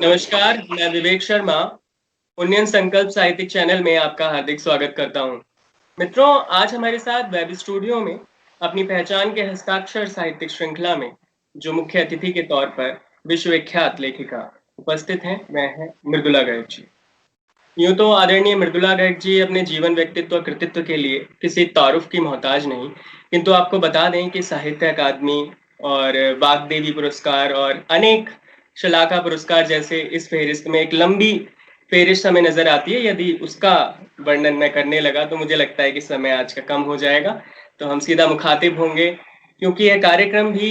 नमस्कार, मैं विवेक शर्मा, उन्नयन संकल्प साहित्यिक चैनल में आपका हार्दिक स्वागत करता हूँ। मित्रों, आज हमारे साथ वेब स्टूडियो में अपनी पहचान के हस्ताक्षर साहित्यिक श्रृंखला में जो मुख्य अतिथि के तौर पर विश्वविख्यात लेखिका उपस्थित हैं, वह हैं मृदुला गर्ग जी। यूँ तो आदरणीय मृदुला गर्ग जी अपने जीवन, व्यक्तित्व और कृतित्व के लिए किसी तारुफ की मोहताज नहीं, किंतु आपको बता दें कि साहित्य अकादमी और वाग्देवी पुरस्कार और अनेक शलाका पुरस्कार जैसे इस फ़हरिस्त में एक लंबी फ़हरिस्त हमें नज़र आती है। यदि उसका वर्णन मैं करने लगा तो मुझे लगता है कि समय आज का कम हो जाएगा, तो हम सीधा मुखातिब होंगे क्योंकि यह कार्यक्रम भी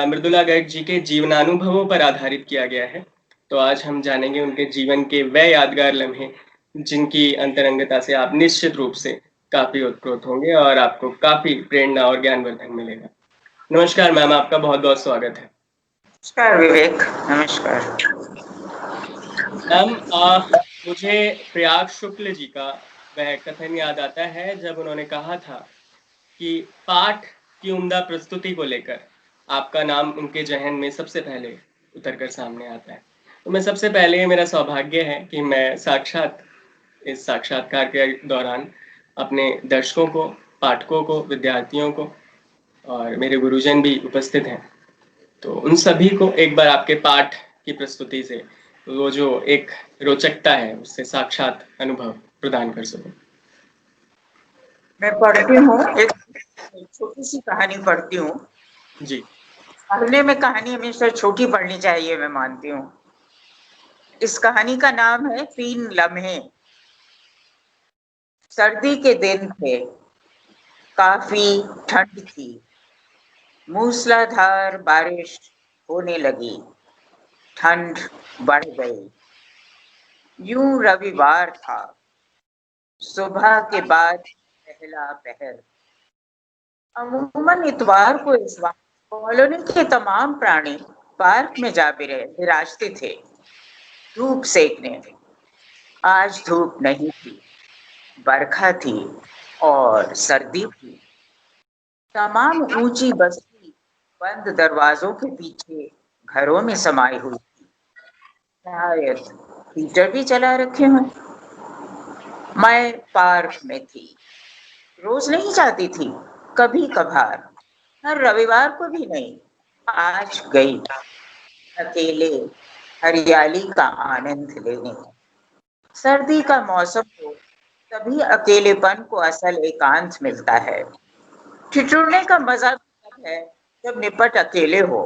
मृदुला गर्ग जी के जीवनानुभवों पर आधारित किया गया है। तो आज हम जानेंगे उनके जीवन के वह यादगार लम्हे जिनकी अंतरंगता से आप निश्चित रूप से काफ़ी ओतप्रोत होंगे और आपको काफ़ी प्रेरणा और ज्ञानवर्धन मिलेगा। नमस्कार मैम, आपका बहुत-बहुत स्वागत है। नमस्कार विवेक। नमस्कार। मैम, मुझे प्रयाग शुक्ल जी का वह कथन याद आता है जब उन्होंने कहा था कि पाठ की उम्दा प्रस्तुति को लेकर आपका नाम उनके ज़हन में सबसे पहले उतर कर सामने आता है। तो मैं सबसे पहले मेरा सौभाग्य है कि मैं साक्षात इस साक्षात्कार के दौरान अपने दर्शकों को, पाठकों को, विद्यार्थियों को और मेरे गुरुजन भी उपस्थित हैं। तो उन सभी को एक बार आपके पाठ की प्रस्तुति से वो जो एक रोचकता है, उससे साक्षात अनुभव प्रदान कर सकूँ। मैं पढ़ती हूँ, एक छोटी सी कहानी पढ़ती हूँ। जी। पढ़ने में कहानी हमेशा छोटी पढ़नी चाहिए, मैं मानती हूँ। इस कहानी का नाम है 3 लम्हे। सर्दी के दिन थे, काफी ठंड थी, मूसलाधार बारिश होने लगी, ठंड बढ़ गई। यूं रविवार था, सुबह के बाद पहला पहर। अमूमन इतवार को इस वक्त कॉलोनी के तमाम प्राणी पार्क में जा विराजते थे धूप सेकने। आज धूप नहीं थी, बरखा थी और सर्दी थी। तमाम ऊंची बस्ती बंद दरवाजों के पीछे घरों में समाई हुई थी। शायद हीटर भी चला रखे हों। मैं पार्क में थी, रोज नहीं जाती थी, कभी कभार, हर रविवार को भी नहीं। आज गई अकेले हरियाली का आनंद लेने। सर्दी का मौसम हो तभी अकेलेपन को असल एकांत मिलता है। ठिठुरने का मजा तब है जब निपट अकेले हो,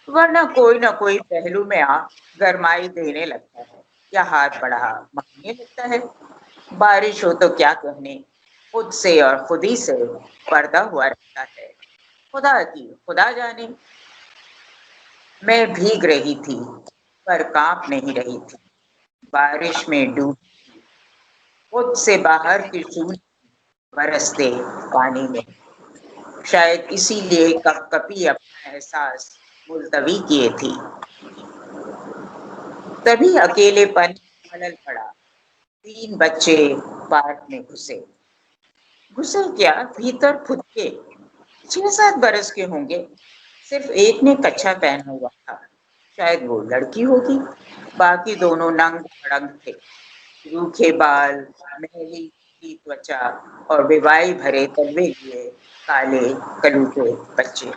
वरना कोई ना कोई पहलू में आ गरमाई देने लगता है या हाथ बढ़ा मांगने लगता है। बारिश हो तो क्या कहने, खुद से और खुद ही से पर्दा हुआ रहता है। खुदा जाने। मैं भीग रही थी पर कांप नहीं रही थी। बारिश में डूब खुद से बाहर की सूरज बरसते पानी में। शायद इसीलिए कपकपी अपना एहसास मुलतवी किए थी। तभी अकेलेपन खलल पड़ा। 3 बच्चे पार्क में घुसे। घुसे क्या, भीतर फुदके। 6-7 बरस के होंगे। सिर्फ एक ने कच्छा पहना हुआ था, शायद वो लड़की होगी। बाकी दोनों नंग धड़ंग थे, रूखे बाल, मैली त्वचा और बेवाई भरे तलवे लिए काले कलूटे बच्चे।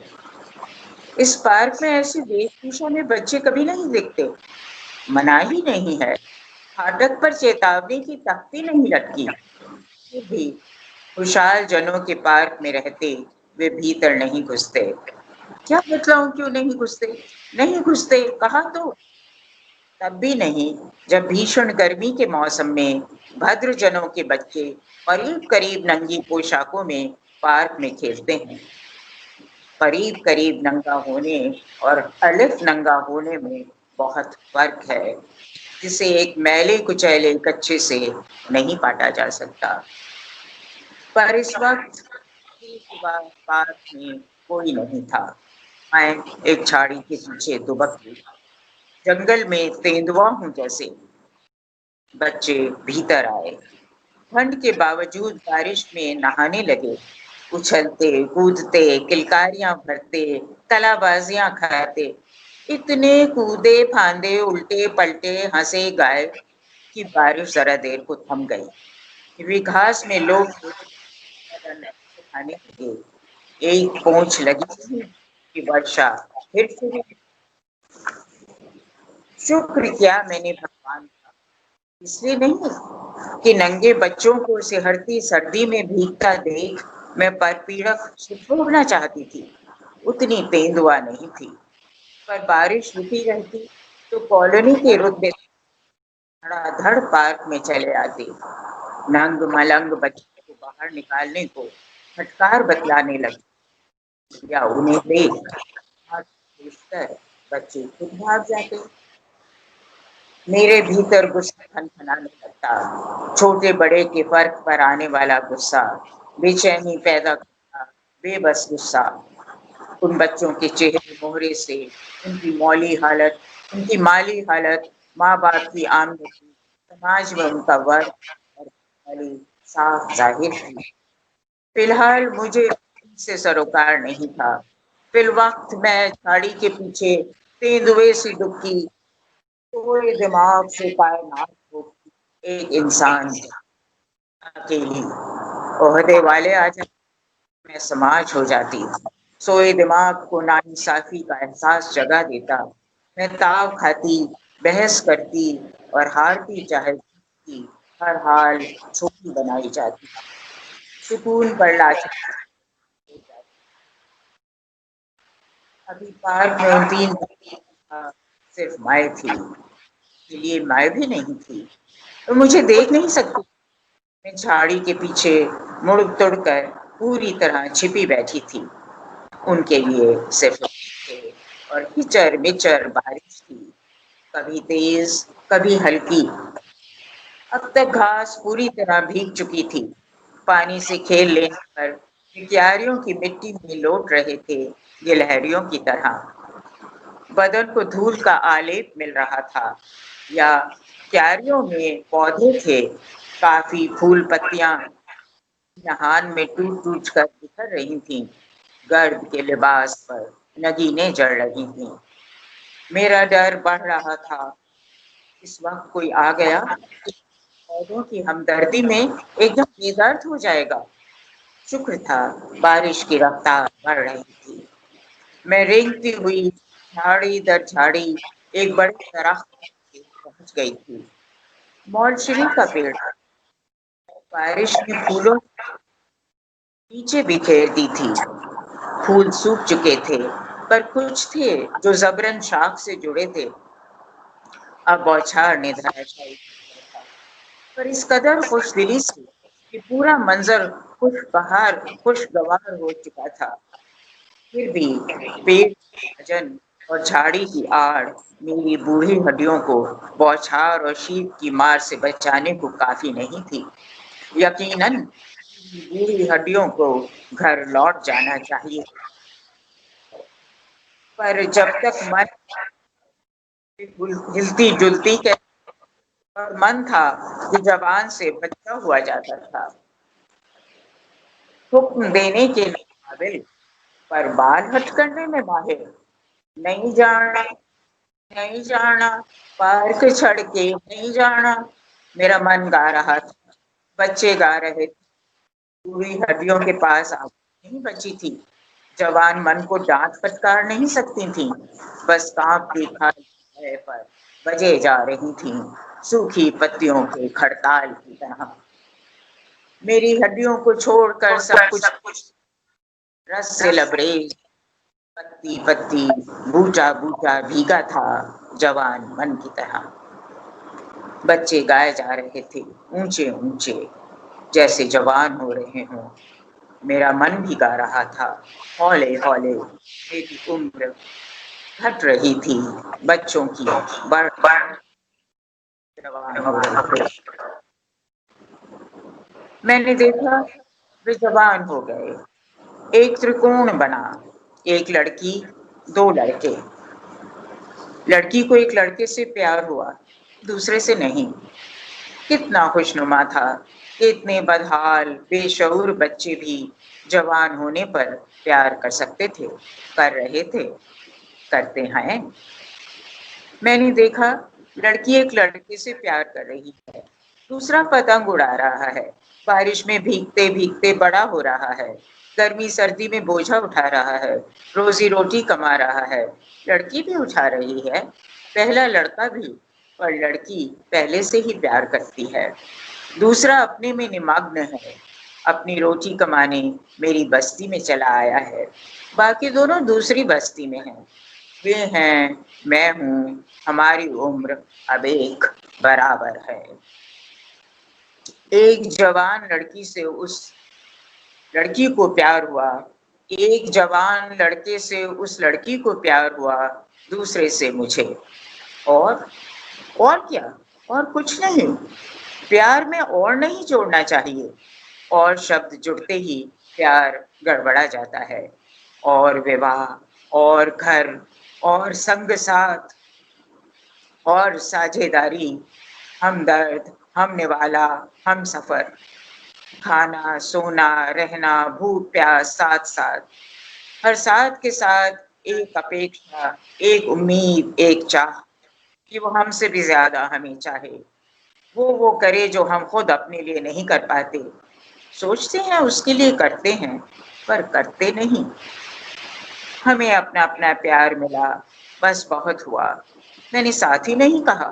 इस पार्क में ऐसी वेशभूषा में बच्चे कभी नहीं दिखते। मनाही नहीं है, फाटक पर चेतावनी की तख्ती नहीं लटकी। फिर भी खुशहाल जनों के पार्क में रहते वे भीतर नहीं घुसते। क्या बतलाऊं क्यों नहीं घुसते? नहीं घुसते कहा तो तब भी नहीं जब भीषण गर्मी के मौसम में भद्र जनों के बच्चे करीब करीब नंगी पोशाकों में पार्क में खेलते हैं। करीब करीब नंगा होने और अलिफ नंगा होने में बहुत फर्क है, जिसे एक मैले कुचैले कच्चे से नहीं पाटा जा सकता। पर इस वक्त पार्क में कोई नहीं था। मैं एक झाड़ी के पीछे दुबक गई, जंगल में तेंदुआ हूं जैसे। बच्चे भीतर आए, ठंड के बावजूद बारिश में नहाने लगे, उछलते कूदते किलकारियां भरते तालाबाजियां खाते। इतने कूदे फांदे, उल्टे पलटे, हंसे गाए कि बारिश जरा देर को थम गई। वे घास में लोग खाने लगे। एक पोंछ लगी कि वर्षा फिर शुरू। शुक्र किया मैंने भगवान का, इसलिए नहीं कि नंगे बच्चों को सिहरती सर्दी में भीगता देख मैं परपीड़क छोड़ना चाहती थी। उतनी तेंदुआ नहीं थी, पर बारिश रुकी रहती तो कॉलोनी के रुतबे धड़ाधड़ पार्क में चले आते। नंग मलंग बच्चों को बाहर निकालने को फटकार बतलाने लगे, या उन्हें देख बच्चे खुद भाग जाते। मेरे भीतर गुस्सा खनखनाने लगता, छोटे बड़े के फर्क पर आने वाला गुस्सा, बेचैनी पैदा करता बेबस गुस्सा। उन बच्चों के चेहरे मोहरे से उनकी माली हालत, माँ बाप की आमदनी, समाज में उनका वर्ग और साफ जाहिर थी। फिलहाल मुझे से सरोकार नहीं था। फिल वक्त मैं झाड़ी के पीछे तेंदुए सी डुबकी, पूरे दिमाग से कायनात को एक इंसान अकेली ओहदे वाले आ जाते, मैं समाज हो जाती। सोए दिमाग को नाइंसाफी का एहसास जगा देता। मैं ताव खाती, बहस करती और हारती चाहे जीतती, हर हाल छोटी बनाई जाती, सुकून पर लाचार। अभी पार्क में 3 सिर्फ माए थी, इसलिए माए भी नहीं थी तो मुझे देख नहीं सकती। मैं झाड़ी के पीछे मुड़ तुड़ कर पूरी तरह छिपी बैठी थी। उनके लिए सिर्फ थे और किचर मिचर बारिश थी, कभी तेज कभी हल्की। अब तक घास पूरी तरह भीग चुकी थी। पानी से खेल लेने पर क्यारियों की मिट्टी में लौट रहे थे गिलहरियों की तरह। बदन को धूल का आलेप मिल रहा था, या क्यारियों में पौधे थे, काफी फूल पत्तियां नहान में टूट टूट कर बिखर रही थीं। गर्द के लिबास पर नगीनें जड़ रही थीं। मेरा डर बढ़ रहा था, इस वक्त कोई आ गया पौधों की हमदर्दी में एकदम बेदर्द हो जाएगा। शुक्र था बारिश की रफ्तार बढ़ रही थी। मैं रेंगती हुई झाड़ी दर झाड़ी एक बड़े दरख्त पहुंच गई थी। मौलश्री का पेड़ बारिश में फूलों नीचे बिखेर दी थी। फूल सूख चुके थे, पर कुछ थे जो जबरन शाख से जुड़े थे। अब बौछार ने धराशायी किया था, पर इस कदर खुशदिली से कि पूरा मंजर खुशगवार हो चुका था। फिर भी पेड़ की वजन और झाड़ी की आड़ मेरी बूढ़ी हड्डियों को बौछार और शीत की मार से बचाने को काफी नहीं थी। यकीनन बूढ़ी हड्डियों को घर लौट जाना चाहिए, पर जब तक मन हिलती जुलती के और मन था कि जबान से बचा हुआ जाता था। हुक्म देने के लिए काबिल, पर बाल हट करने में माहिर। नहीं जाना, नहीं जाना, पार्क छड़ के नहीं जाना, मेरा मन गा रहा था, बच्चे गा रहे थे। पूरी हड्डियों के पास आवाज नहीं बची थी। जवान मन को डांट फटकार नहीं सकती थी, बस कांपती खाई पर बजे जा रही थी सूखी पत्तियों के खड़ताल की तरह। मेरी हड्डियों को छोड़कर सब कुछ रस से लबरेज, पत्ती पत्ती, बूटा बूटा भीगा था जवान मन की तरह। बच्चे गाए जा रहे थे ऊंचे ऊंचे, जैसे जवान हो रहे हों। मेरा मन भी गा रहा था हौले हौले। मेरी उम्र घट रही थी, बच्चों की बढ़ बढ़ जवान हो रहे थे। मैंने देखा वे जवान हो गए। एक त्रिकोण बना, एक लड़की, 2 लड़के। लड़की को एक लड़के से प्यार हुआ, दूसरे से नहीं। कितना खुशनुमा था। इतने बदहाल बेशऊर बच्चे भी जवान होने पर प्यार कर सकते थे, कर रहे थे, करते हैं। मैंने देखा लड़की एक लड़के से प्यार कर रही है, दूसरा पतंग उड़ा रहा है, बारिश में भीगते भीगते बड़ा हो रहा है, गर्मी सर्दी में बोझा उठा रहा है, रोजी रोटी कमा रहा है। लड़की भी उठा रही है, पहला लड़का भी, और लड़की पहले से ही प्यार करती है। दूसरा अपने में निमग्न है, अपनी रोटी कमाने मेरी बस्ती में चला आया है, बाकी दोनों दूसरी बस्ती में हैं। वे हैं, मैं हूँ, हमारी उम्र अब एक बराबर है। एक जवान लड़की से उस लड़की को प्यार हुआ, एक जवान लड़के से उस लड़की को प्यार हुआ, दूसरे से मुझे। और क्या, और कुछ नहीं। प्यार में और नहीं जोड़ना चाहिए, और शब्द जुड़ते ही प्यार गड़बड़ा जाता है। और विवाह, और घर, और संग साथ, और साझेदारी, हमदर्द, हम निवाला, हम सफर, खाना, सोना, रहना, भूख प्यास, साथ साथ, हर साथ के साथ एक अपेक्षा, एक उम्मीद, एक चाह कि वो हमसे भी ज्यादा हमें चाहे, वो करे जो हम खुद अपने लिए नहीं कर पाते। सोचते हैं उसके लिए करते हैं, पर करते नहीं। हमें अपना अपना प्यार मिला, बस बहुत हुआ। मैंने साथ ही नहीं कहा,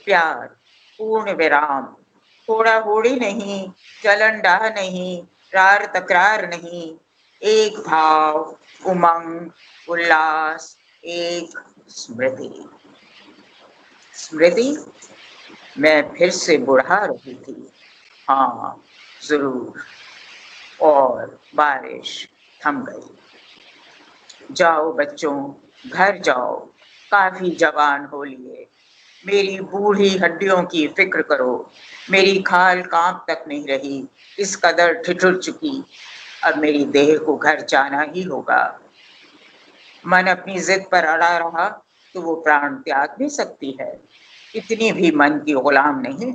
प्यार पूर्ण विराम, थोड़ा होड़ी नहीं, जलन डाह नहीं, रार तकरार नहीं, एक भाव, उमंग, उल्लास, एक स्मृति। स्मृति, मैं फिर से बुढ़ा रही थी, हाँ जरूर। और बारिश थम गई। जाओ बच्चों, घर जाओ, काफी जवान हो लिए। मेरी बूढ़ी हड्डियों की फिक्र करो, मेरी खाल कांप तक नहीं रही, इस कदर ठिठुर चुकी। अब मेरी देह को घर जाना ही होगा। मन अपनी जिद पर अड़ा रहा तो वो प्राण त्याग भी सकती है, इतनी भी मन की गुलाम नहीं।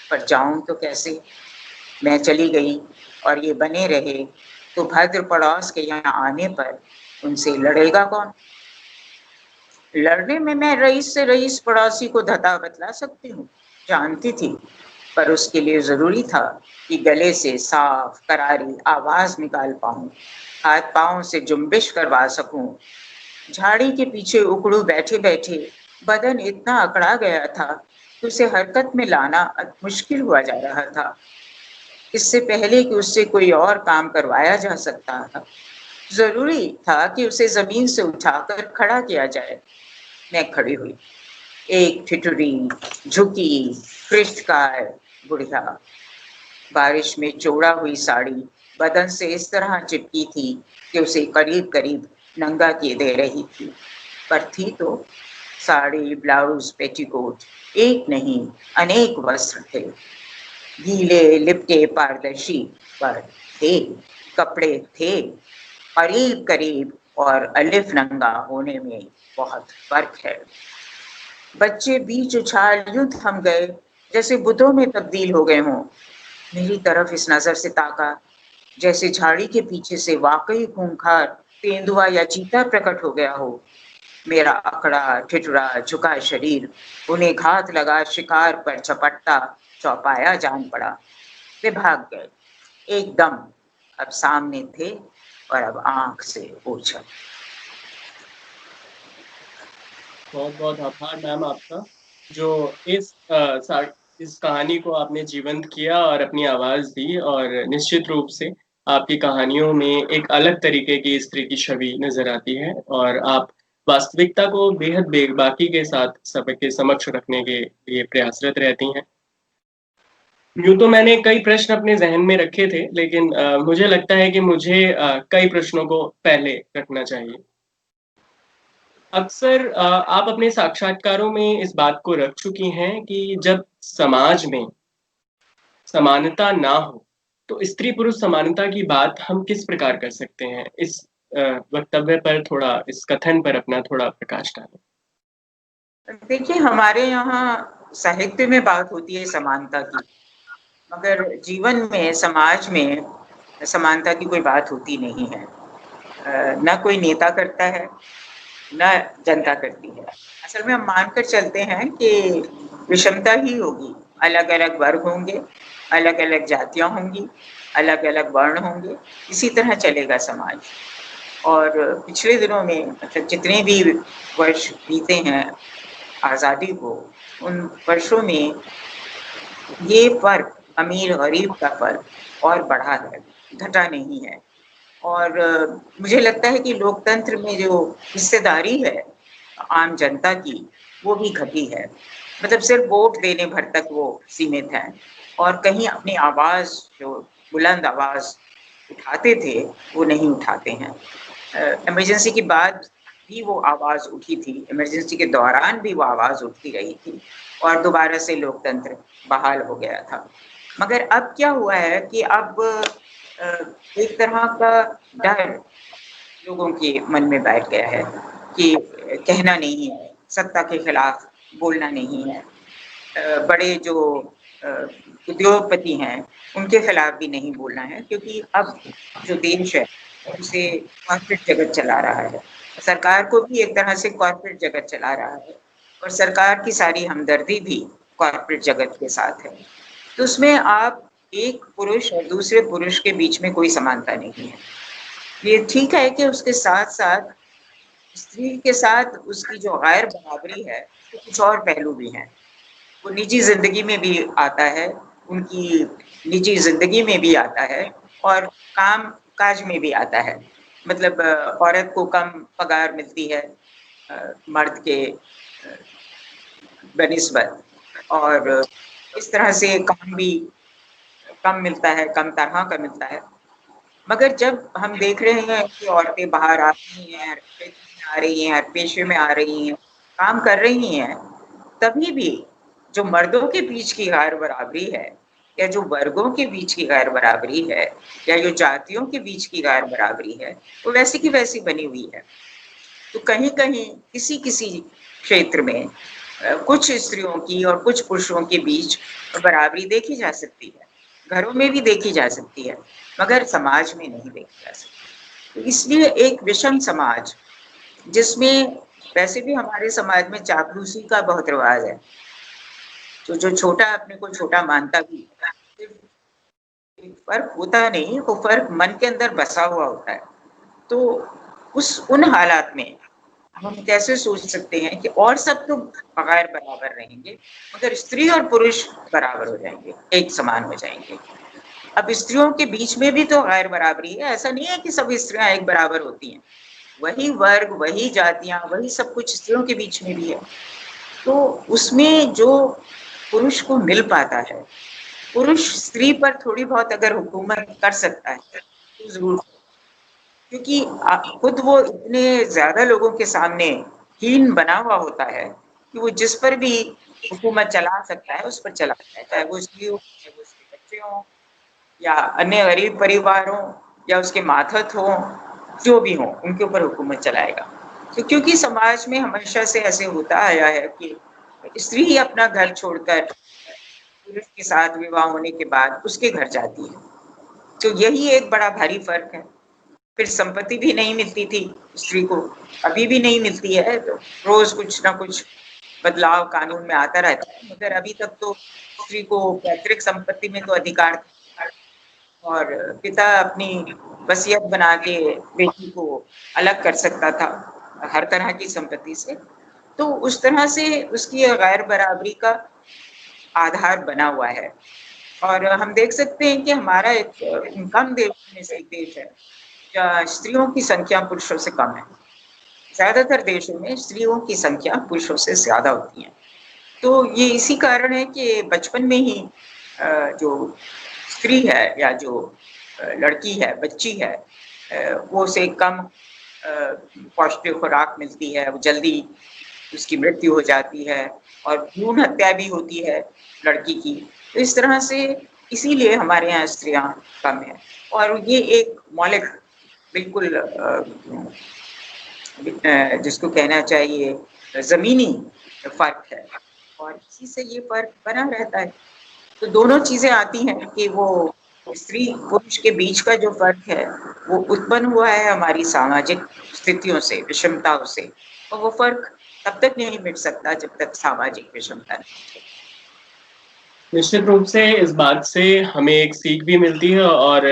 पर जाऊं तो कैसे? मैं चली गई और ये बने रहे तो भद्र पड़ोस के यहाँ आने पर उनसे लड़ेगा कौन? लड़ने में मैं रईस से रईस पड़ोसी को धता बतला सकती हूँ, जानती थी, पर उसके लिए जरूरी था कि गले से साफ करारी आवाज निकाल पाऊं, हाथ पांव से जुम्बिश करवा सकूं। झाड़ी के पीछे उकड़ू बैठे बैठे बदन इतना अकड़ा गया था कि उसे हरकत में लाना मुश्किल हुआ जा रहा था। इससे पहले कि उससे कोई और काम करवाया जा सकता था, जरूरी था कि उसे जमीन से उठाकर खड़ा किया जाए। मैं खड़ी हुई, एक ठिठुरी, झुकी, कृष्टकाय बुढ़िया। बारिश में चौड़ा हुई साड़ी बदन से इस तरह चिपकी थी कि उसे करीब करीब नंगा किए दे रही थी। पर थी तो साड़ी, ब्लाउज, पेटीकोट, एक नहीं अनेक वस्त्र थे, गीले लिपटे पारदर्शी, पर थे, कपड़े थे, करीब करीब, और अलिफ नंगा होने में बहुत फर्क है। बच्चे बीच उछाल यूं थम गए जैसे बुतों में तब्दील हो गए हों। मेरी तरफ इस नजर से ताका जैसे झाड़ी के पीछे से वाकई खूंखार तेंदुआ या चीता प्रकट हो गया हो। मेरा अकड़ा, ठिठुरा, झुका शरीर उन्हें घात लगा शिकार पर झपटता चौपाया जान पड़ा। वे भाग गए, एकदम अब सामने थे और अब आंख से ओझल। बहुत बहुत आभार मैम आपका, जो इस कहानी को आपने जीवंत किया और अपनी आवाज दी। और निश्चित रूप से आपकी कहानियों में एक अलग तरीके की स्त्री की छवि नजर आती है, और आप वास्तविकता को बेहद बेबाकी के साथ सबके समक्ष रखने के लिए प्रयासरत रहती हैं। यूं तो मैंने कई प्रश्न अपने जहन में रखे थे, लेकिन मुझे लगता है कि मुझे कई प्रश्नों को पहले रखना चाहिए। अक्सर आप अपने साक्षात्कारों में इस बात को रख चुकी हैं कि जब समाज में समानता ना हो, तो स्त्री पुरुष समानता की बात हम किस प्रकार कर सकते हैं? इस वक्तव्य पर थोड़ा, इस कथन पर अपना थोड़ा प्रकाश डालें। देखिए, हमारे यहाँ साहित्य में बात होती है समानता की, मगर जीवन में, समाज में समानता की कोई बात होती नहीं है। न कोई नेता करता है, न जनता करती है। असल में हम मानकर चलते हैं कि विषमता ही होगी, अलग अलग वर्ग होंगे, अलग अलग जातियां होंगी, अलग अलग वर्ण होंगे, इसी तरह चलेगा समाज। और पिछले दिनों में मतलब जितने भी वर्ष बीते हैं आज़ादी को, उन वर्षों में ये फर्क, अमीर गरीब का फर्क और बढ़ा है, घटा नहीं है। और मुझे लगता है कि लोकतंत्र में जो हिस्सेदारी है आम जनता की, वो भी घटी है। मतलब सिर्फ वोट देने भर तक वो सीमित है और कहीं अपनी आवाज़, जो बुलंद आवाज़ उठाते थे, वो नहीं उठाते हैं। इमरजेंसी के बाद भी वो आवाज़ उठी थी, इमरजेंसी के दौरान भी वो आवाज़ उठती रही थी और दोबारा से लोकतंत्र बहाल हो गया था। मगर अब क्या हुआ है कि अब एक तरह का डर लोगों के मन में बैठ गया है कि कहना नहीं है, सत्ता के खिलाफ बोलना नहीं है। बड़े जो उद्योगपति हैं, उनके खिलाफ भी नहीं बोलना है, क्योंकि अब जो देश है उसे कॉर्पोरेट जगत चला रहा है। सरकार को भी एक तरह से कॉर्पोरेट जगत चला रहा है और सरकार की सारी हमदर्दी भी कॉर्पोरेट जगत के साथ है। तो उसमें आप एक पुरुष और दूसरे पुरुष के बीच में कोई समानता नहीं है। ये ठीक है कि उसके साथ-साथ स्त्री के साथ उसकी जो गैर बराबरी है, तो कुछ और पहलू भी हैं। वो निजी ज़िंदगी में भी आता है, उनकी निजी ज़िंदगी में भी आता है और काम-काज में भी आता है। मतलब औरत को कम पगार मिलती है मर्द के बनिस्बत, और इस तरह से काम भी कम मिलता है, कम तरह का मिलता है। मगर जब हम देख रहे हैं कि औरतें बाहर आ रही हैं, हर क्षेत्र में आ रही हैं, हर पेशे में आ रही हैं, काम कर रही हैं, तभी भी जो मर्दों के बीच की गैर बराबरी है, या जो वर्गों के बीच की गैर बराबरी है, या जो जातियों के बीच की गैर बराबरी है, वो वैसी की वैसी बनी हुई है। तो कहीं-कहीं किसी-किसी क्षेत्र में कुछ स्त्रियों की और कुछ पुरुषों के बीच बराबरी देखी जा सकती है। घरों में भी देखी जा सकती है, मगर समाज में नहीं देखी जा सकती। तो इसलिए एक विषम समाज, जिसमें वैसे भी हमारे समाज में चापलूसी का बहुत रिवाज है, तो जो छोटा अपने को छोटा मानता भी है, फर्क होता नहीं, वो फर्क मन के अंदर बसा हुआ होता है। तो उन हालात में हम कैसे सोच सकते हैं कि और सब तो बगैर बराबर रहेंगे, मगर स्त्री और पुरुष बराबर हो जाएंगे, एक समान हो जाएंगे। अब स्त्रियों के बीच में भी तो गैर बराबरी है, ऐसा नहीं है कि सब स्त्रियां एक बराबर होती हैं। वही वर्ग, वही जातियां, वही सब कुछ स्त्रियों के बीच में भी है। तो उसमें जो पुरुष को मिल पाता है, पुरुष स्त्री पर थोड़ी बहुत अगर हुकूमत कर सकता है तो जरूर, क्योंकि खुद वो इतने ज्यादा लोगों के सामने हीन बना हुआ होता है कि वो जिस पर भी हुकूमत चला सकता है उस पर चलाता है, चाहे वो स्त्री हो, चाहे वो उसके बच्चे हों, या अन्य गरीब परिवार हों, या उसके मातहत हों, जो भी हों, उनके ऊपर हुकूमत चलाएगा। तो क्योंकि समाज में हमेशा से ऐसे होता आया है कि स्त्री ही अपना घर छोड़कर पुरुष के साथ विवाह होने के बाद उसके घर जाती है। तो यही एक बड़ा भारी फर्क है। फिर संपत्ति भी नहीं मिलती थी स्त्री को, अभी भी नहीं मिलती है, तो रोज कुछ ना कुछ बदलाव कानून में आता रहता है, मगर अभी तक तो स्त्री को पैतृक संपत्ति में तो अधिकार, और पिता अपनी वसीयत बना के बेटी को अलग कर सकता था हर तरह की संपत्ति से। तो उस तरह से उसकी गैर बराबरी का आधार बना हुआ है। और हम देख सकते हैं कि हमारा एक कम देशों में से एक देश है जहाँ स्त्रियों की संख्या पुरुषों से कम है। ज्यादातर देशों में स्त्रियों की संख्या पुरुषों से ज्यादा होती है। तो ये इसी कारण है कि बचपन में ही जो स्त्री है या जो लड़की है, बच्ची है, वो उसे कम पौष्टिक खुराक मिलती है, वो जल्दी उसकी मृत्यु हो जाती है और भ्रूण हत्या भी होती है लड़की की। तो इस तरह से इसीलिए हमारे यहाँ स्त्रियाँ कम है, और ये एक मौलिक बिल्कुल जिसको कहना चाहिए ज़मीनी फ़र्क है, और इसी से ये फ़र्क बना रहता है। तो दोनों चीज़ें आती हैं कि वो स्त्री पुरुष के बीच का जो फर्क है वो उत्पन्न हुआ है हमारी सामाजिक स्थितियों से, विषमताओं से, और वो फर्क तब तक नहीं मिट सकता जब तक सामाजिक विषमता नहीं। निश्चित रूप से इस बात से हमें एक सीख भी मिलती है और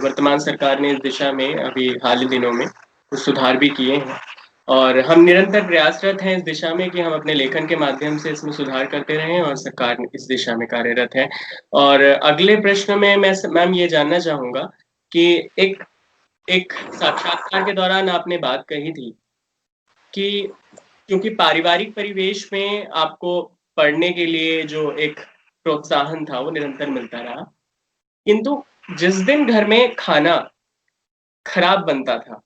वर्तमान सरकार ने इस दिशा में अभी हाल ही दिनों में कुछ सुधार भी किए हैं और हम निरंतर प्रयासरत हैं इस दिशा में कि हम अपने लेखन के माध्यम से इसमें सुधार करते रहें और सरकार इस दिशा में कार्यरत है। और अगले प्रश्न में मैं मैम ये जानना चाहूँगा कि एक एक साक्षात्कार के दौरान आपने बात कही थी कि क्योंकि पारिवारिक परिवेश में आपको पढ़ने के लिए जो एक प्रोत्साहन था वो निरंतर मिलता रहा, किंतु जिस दिन घर में खाना खराब बनता था,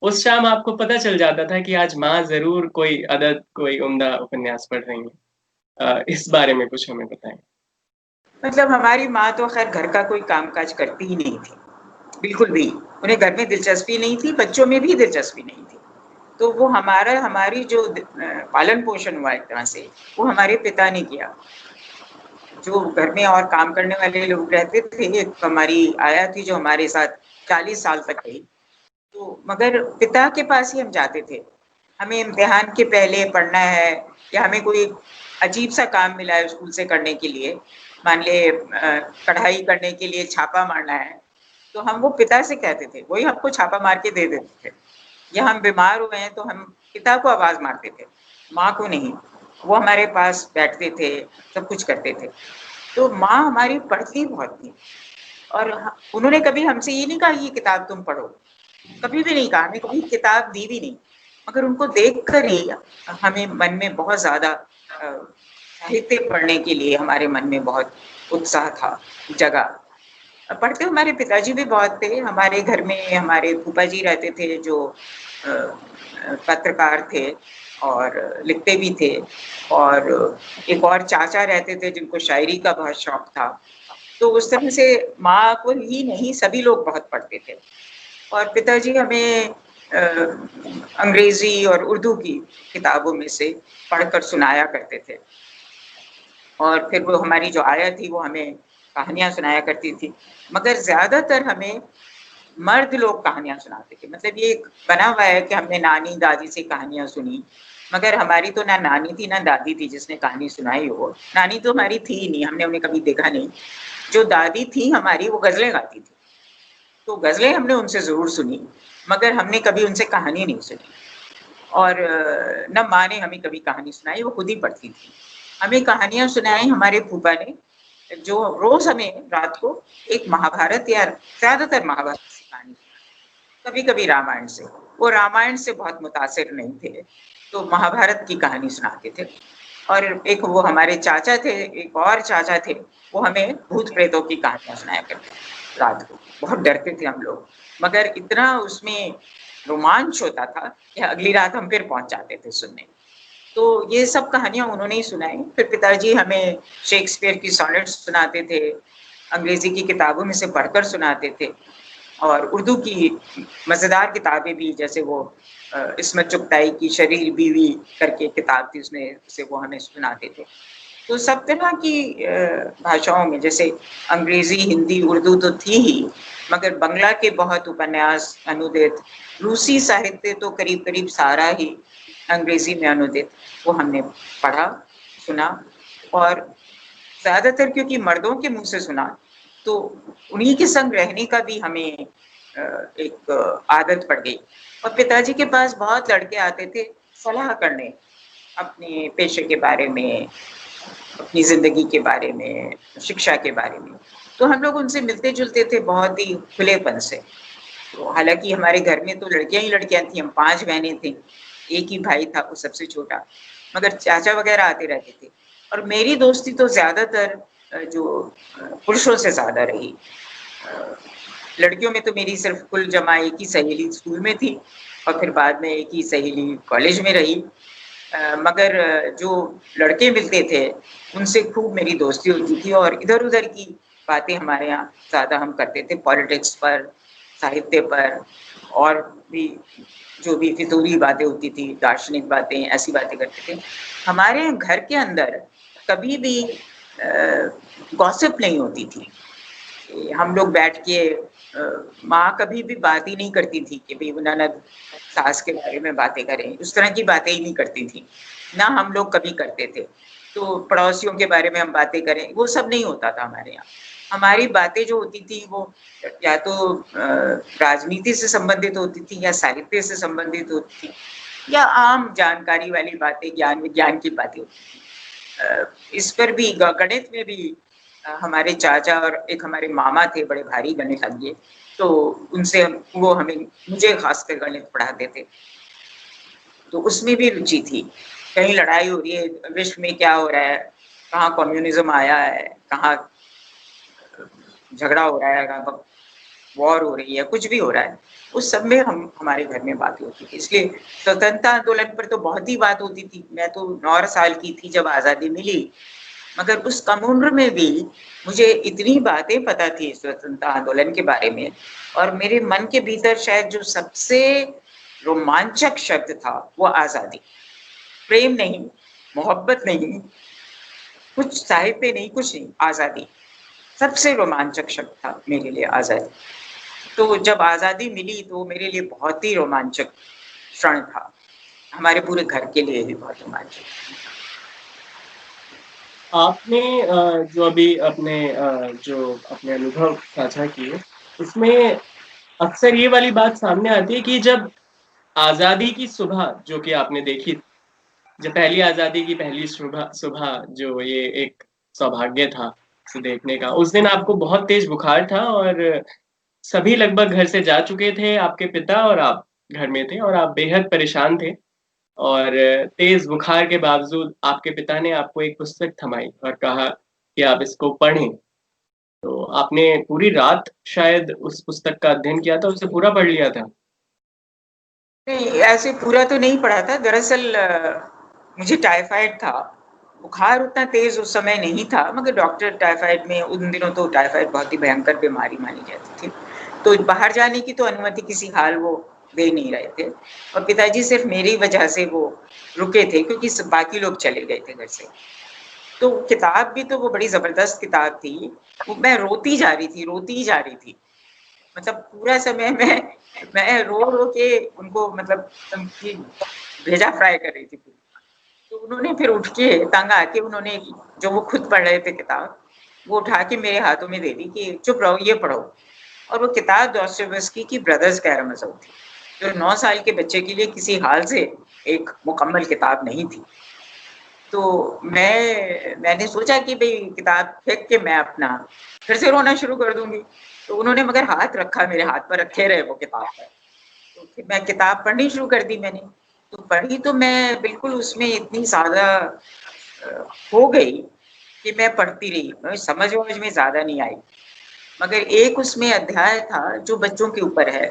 उस शाम आपको पता चल जाता था कि आज माँ ज़रूर कोई अदद, कोई उम्दा उपन्यास पढ़ रही हैं। इस बारे में कुछ हमें बताएँ? मतलब हमारी माँ तो खैर घर का कोई कामकाज करती ही नहीं थी, बिल्कुल भी। उन्हें घर में दिलचस्पी नहीं थी, बच्चों में भी दिलचस्पी नहीं थी। तो वो हमारी जो पालन पोषण हुआ एक तरह से, वो हमारे पिता ने किया। जो घर में और काम करने वाले लोग रहते थे, एक हमारी आया थी जो हमारे साथ 40 साल तक रही, तो मगर पिता के पास ही हम जाते थे। हमें इम्तिहान के पहले पढ़ना है या हमें कोई अजीब सा काम मिला है स्कूल से करने के लिए, मान ले कढ़ाई करने के लिए छापा मारना है, तो हम वो पिता से कहते थे, वही हमको छापा मार के दे देते थे। या हम बीमार हुए हैं तो हम पिता को आवाज मारते थे, माँ को नहीं। वो हमारे पास बैठते थे, सब कुछ करते थे। तो माँ हमारी पढ़ती बहुत थी और उन्होंने कभी हमसे ये नहीं कहा ये किताब तुम पढ़ो, कभी भी नहीं कहा, हमें कभी किताब दी भी नहीं। मगर उनको देखकर ही हमें मन में बहुत ज्यादा साहित्य पढ़ने के लिए हमारे मन में बहुत उत्साह था, जगा। पढ़ते हमारे पिताजी भी बहुत थे। हमारे घर में हमारे फूफा जी रहते थे जो पत्रकार थे और लिखते भी थे, और एक और चाचा रहते थे जिनको शायरी का बहुत शौक था। तो उस तरह से माँ को ही नहीं, सभी लोग बहुत पढ़ते थे। और पिताजी हमें अंग्रेजी और उर्दू की किताबों में से पढ़कर सुनाया करते थे। और फिर वो हमारी जो आया थी वो हमें कहानियां सुनाया करती थी, मगर ज्यादातर हमें मर्द लोग कहानियां सुनाते थे। मतलब ये बना हुआ है कि हमने नानी दादी से कहानियां सुनी, मगर हमारी तो ना नानी थी ना दादी थी जिसने कहानी सुनाई हो। नानी तो हमारी थी ही नहीं, हमने उन्हें कभी देखा नहीं। जो दादी थी हमारी वो गजलें गाती थी, तो गजलें हमने उनसे जरूर सुनी, मगर हमने कभी उनसे कहानी नहीं सुनी। और न माँ ने हमें कभी कहानी सुनाई, वो खुद ही पढ़ती थी। हमें कहानियां सुनाई हमारे फूफा ने, जो रोज हमें रात को एक महाभारत या ज्यादातर महाभारत की कहानी, कभी कभी रामायण से। वो रामायण से बहुत मुतासिर नहीं थे, तो महाभारत की कहानी सुनाते थे। और एक वो हमारे चाचा थे, एक और चाचा थे, वो हमें भूत प्रेतों की कहानियां सुनाया करते थे रात को। बहुत डरते थे हम लोग, मगर इतना उसमें रोमांच होता था कि अगली रात हम फिर पहुंच जाते थे सुनने। तो ये सब कहानियां उन्होंने ही सुनाई। फिर पिताजी हमें शेक्सपियर की सॉनेट्स सुनाते थे, अंग्रेजी की किताबों में से पढ़कर सुनाते थे, और उर्दू की मजेदार किताबें भी, जैसे वो इस्मत चुगताई की शरीर बीवी करके किताब थी, उसमें से वो हमें सुनाते थे। तो सब तरह की भाषाओं में, जैसे अंग्रेजी हिंदी उर्दू तो थी ही, मगर बंगला के बहुत उपन्यास अनुदित, रूसी साहित्य तो करीब करीब सारा ही अंग्रेजी में अनुदित, वो हमने पढ़ा सुना। और ज्यादातर क्योंकि मर्दों के मुंह से सुना, तो उन्हीं के संग रहने का भी हमें एक आदत पड़ गई। और पिताजी के पास बहुत लड़के आते थे सलाह करने, अपने पेशे के बारे में, अपनी जिंदगी के बारे में, शिक्षा के बारे में। तो हम लोग उनसे मिलते जुलते थे बहुत ही खुलेपन से। तो हालांकि हमारे घर में तो लड़कियां ही लड़कियां थी, हम 5 बहनें थी, एक ही भाई था वो सबसे छोटा, मगर चाचा वगैरह आते रहते थे। और मेरी दोस्ती तो ज्यादातर जो पुरुषों से ज्यादा रही। लड़कियों में तो मेरी सिर्फ कुल जमा एक ही सहेली स्कूल में थी, और फिर बाद में एक ही सहेली कॉलेज में रही। मगर जो लड़के मिलते थे उनसे खूब मेरी दोस्ती होती थी, और इधर उधर की बातें हमारे यहाँ ज्यादा हम करते थे, पॉलिटिक्स पर, साहित्य पर, और भी जो भी फितूरी बातें होती थी, दार्शनिक बातें, ऐसी बातें करते थे। हमारे घर के अंदर कभी भी गॉसिप नहीं होती थी। हम लोग बैठ के माँ कभी भी बात ही नहीं करती थी कि भाई ननद सास के बारे में बातें करें, उस तरह की बातें ही नहीं करती थी, ना हम लोग कभी करते थे। तो पड़ोसियों के बारे में हम बातें करें, वो सब नहीं होता था हमारे यहाँ। हमारी बातें जो होती थी वो या तो राजनीति से संबंधित होती थी या साहित्य से संबंधित होती थी या आम जानकारी वाली बातें, ज्ञान विज्ञान की बातें होती थी। इस पर भी गणित में भी हमारे चाचा और एक हमारे मामा थे बड़े भारी गणितज्ञ, तो उनसे वो हमें मुझे खासकर गणित पढ़ाते थे, तो उसमें भी रुचि थी। कहीं लड़ाई हो रही है, विश्व में क्या हो रहा है, कहाँ कम्युनिज्म आया है, कहाँ झगड़ा हो रहा है, कहाँ वॉर हो रही है, कुछ भी हो रहा है, उस सब में हम हमारे घर में बातें होती थी। इसलिए स्वतंत्रता आंदोलन पर तो बहुत ही बात होती थी। मैं तो 9 साल की थी जब आज़ादी मिली, मगर उस कम उम्र में भी मुझे इतनी बातें पता थी स्वतंत्रता आंदोलन के बारे में, और मेरे मन के भीतर शायद जो सबसे रोमांचक शब्द था वो आज़ादी। प्रेम नहीं, मोहब्बत नहीं, कुछ साहित्य नहीं, कुछ नहीं, आज़ादी सबसे रोमांचक शब्द था मेरे लिए, आज़ादी। तो जब आज़ादी मिली तो मेरे लिए बहुत ही रोमांचक क्षण था, हमारे पूरे घर के लिए भी बहुत रोमांचक। आपने जो अभी अपने अनुभव साझा किए, उसमें अक्सर ये वाली बात सामने आती है कि जब आज़ादी की सुबह जो कि आपने देखी, जब पहली आज़ादी की पहली सुबह सुबह जो ये एक सौभाग्य था उसे देखने का, उस दिन आपको बहुत तेज बुखार था और सभी लगभग घर से जा चुके थे, आपके पिता और आप घर में थे और आप बेहद परेशान थे और तेज बुखार के बावजूद आपके पिता ने आपको एक पुस्तक थमाई और कहा कि आप इसको पढ़ें। तो आपने पूरी रात शायद उस पुस्तक का अध्ययन किया था, उसे पूरा पढ़ लिया था? नहीं, ऐसे पूरा तो नहीं पढ़ा था। दरअसल मुझे टाइफाइड था, बुखार उतना तेज उस समय नहीं था, मगर डॉक्टर टाइफाइड में, उन दिनों तो टाइफाइड बहुत ही भयंकर बीमारी मानी जाती थी, तो बाहर जाने की तो अनुमति किसी हाल वो दे नहीं रहे थे, और पिताजी सिर्फ मेरी वजह से वो रुके थे क्योंकि बाकी लोग चले गए थे घर से। तो किताब भी तो वो बड़ी जबरदस्त किताब थी, वो मैं रोती ही जा रही थी, मतलब पूरा समय मैं रो रो के उनको, मतलब उनकी भेजा फ्राई कर रही थी पूरी। तो उन्होंने फिर उठ के तंग आके उन्होंने, जो वो खुद पढ़ रहे थे किताब, वो उठा के मेरे हाथों में दे दी कि चुप रहो, ये पढ़ो। और वो किताब दोस्तोयेवस्की की ब्रदर्स कैरामाज़ोव थी, जो 9 साल के बच्चे के लिए किसी हाल से एक मुकम्मल किताब नहीं थी। तो मैंने सोचा कि भई किताब फेंक के मैं अपना फिर से रोना शुरू कर दूँगी। तो उन्होंने मगर हाथ रखा, मेरे हाथ पर रखे रहे वो किताब पर। तो फिर मैं किताब पढ़नी शुरू कर दी मैंने। तो पढ़ी तो मैं बिल्कुल उसमें इतनी ज़्यादा खो गई कि मैं पढ़ती रही। समझ-वमझ में ज़्यादा नहीं आई। मगर एक उसमें अध्याय था जो बच्चों के ऊपर है,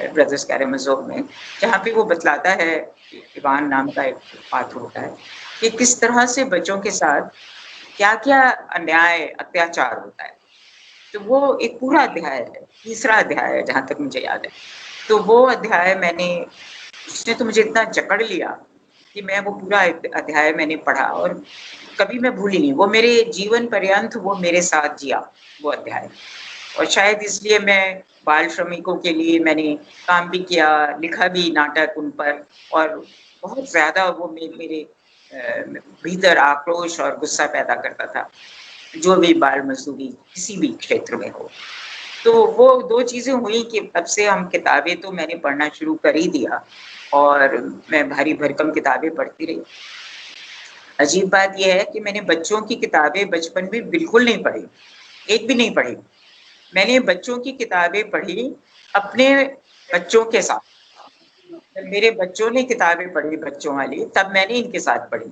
ब्रदर्स कैरामाज़ोव में, जहाँ पे वो बतलाता है, इवान नाम का एक पात्र होता है, कि किस तरह से बच्चों के साथ क्या-क्या अन्याय, अत्याचार होता है। तो वो एक पूरा अध्याय है, तीसरा अध्याय है जहाँ तक मुझे याद है। तो वो अध्याय उसने तो मुझे इतना जकड़ लिया कि मैं वो पूरा अध्याय मैंने पढ़ा और कभी मैं भूली नहीं। वो मेरे जीवन पर्यंत वो मेरे साथ जिया, वो अध्याय। और शायद इसलिए मैं बाल श्रमिकों के लिए मैंने काम भी किया, लिखा भी नाटक उन पर, और बहुत ज़्यादा वो मेरे भीतर आक्रोश और गुस्सा पैदा करता था, जो भी बाल मज़दूरी किसी भी क्षेत्र में हो। तो वो 2 चीज़ें हुई कि तब से हम किताबें तो मैंने पढ़ना शुरू कर ही दिया और मैं भारी-भरकम किताबें पढ़ती रही। अजीब बात ये है कि मैंने बच्चों की किताबें बचपन में बिल्कुल नहीं पढ़ी, एक भी नहीं पढ़ी। मैंने बच्चों की किताबें पढ़ी अपने बच्चों के साथ। जब मेरे बच्चों ने किताबें पढ़ी बच्चों वाली, तब मैंने इनके साथ पढ़ी।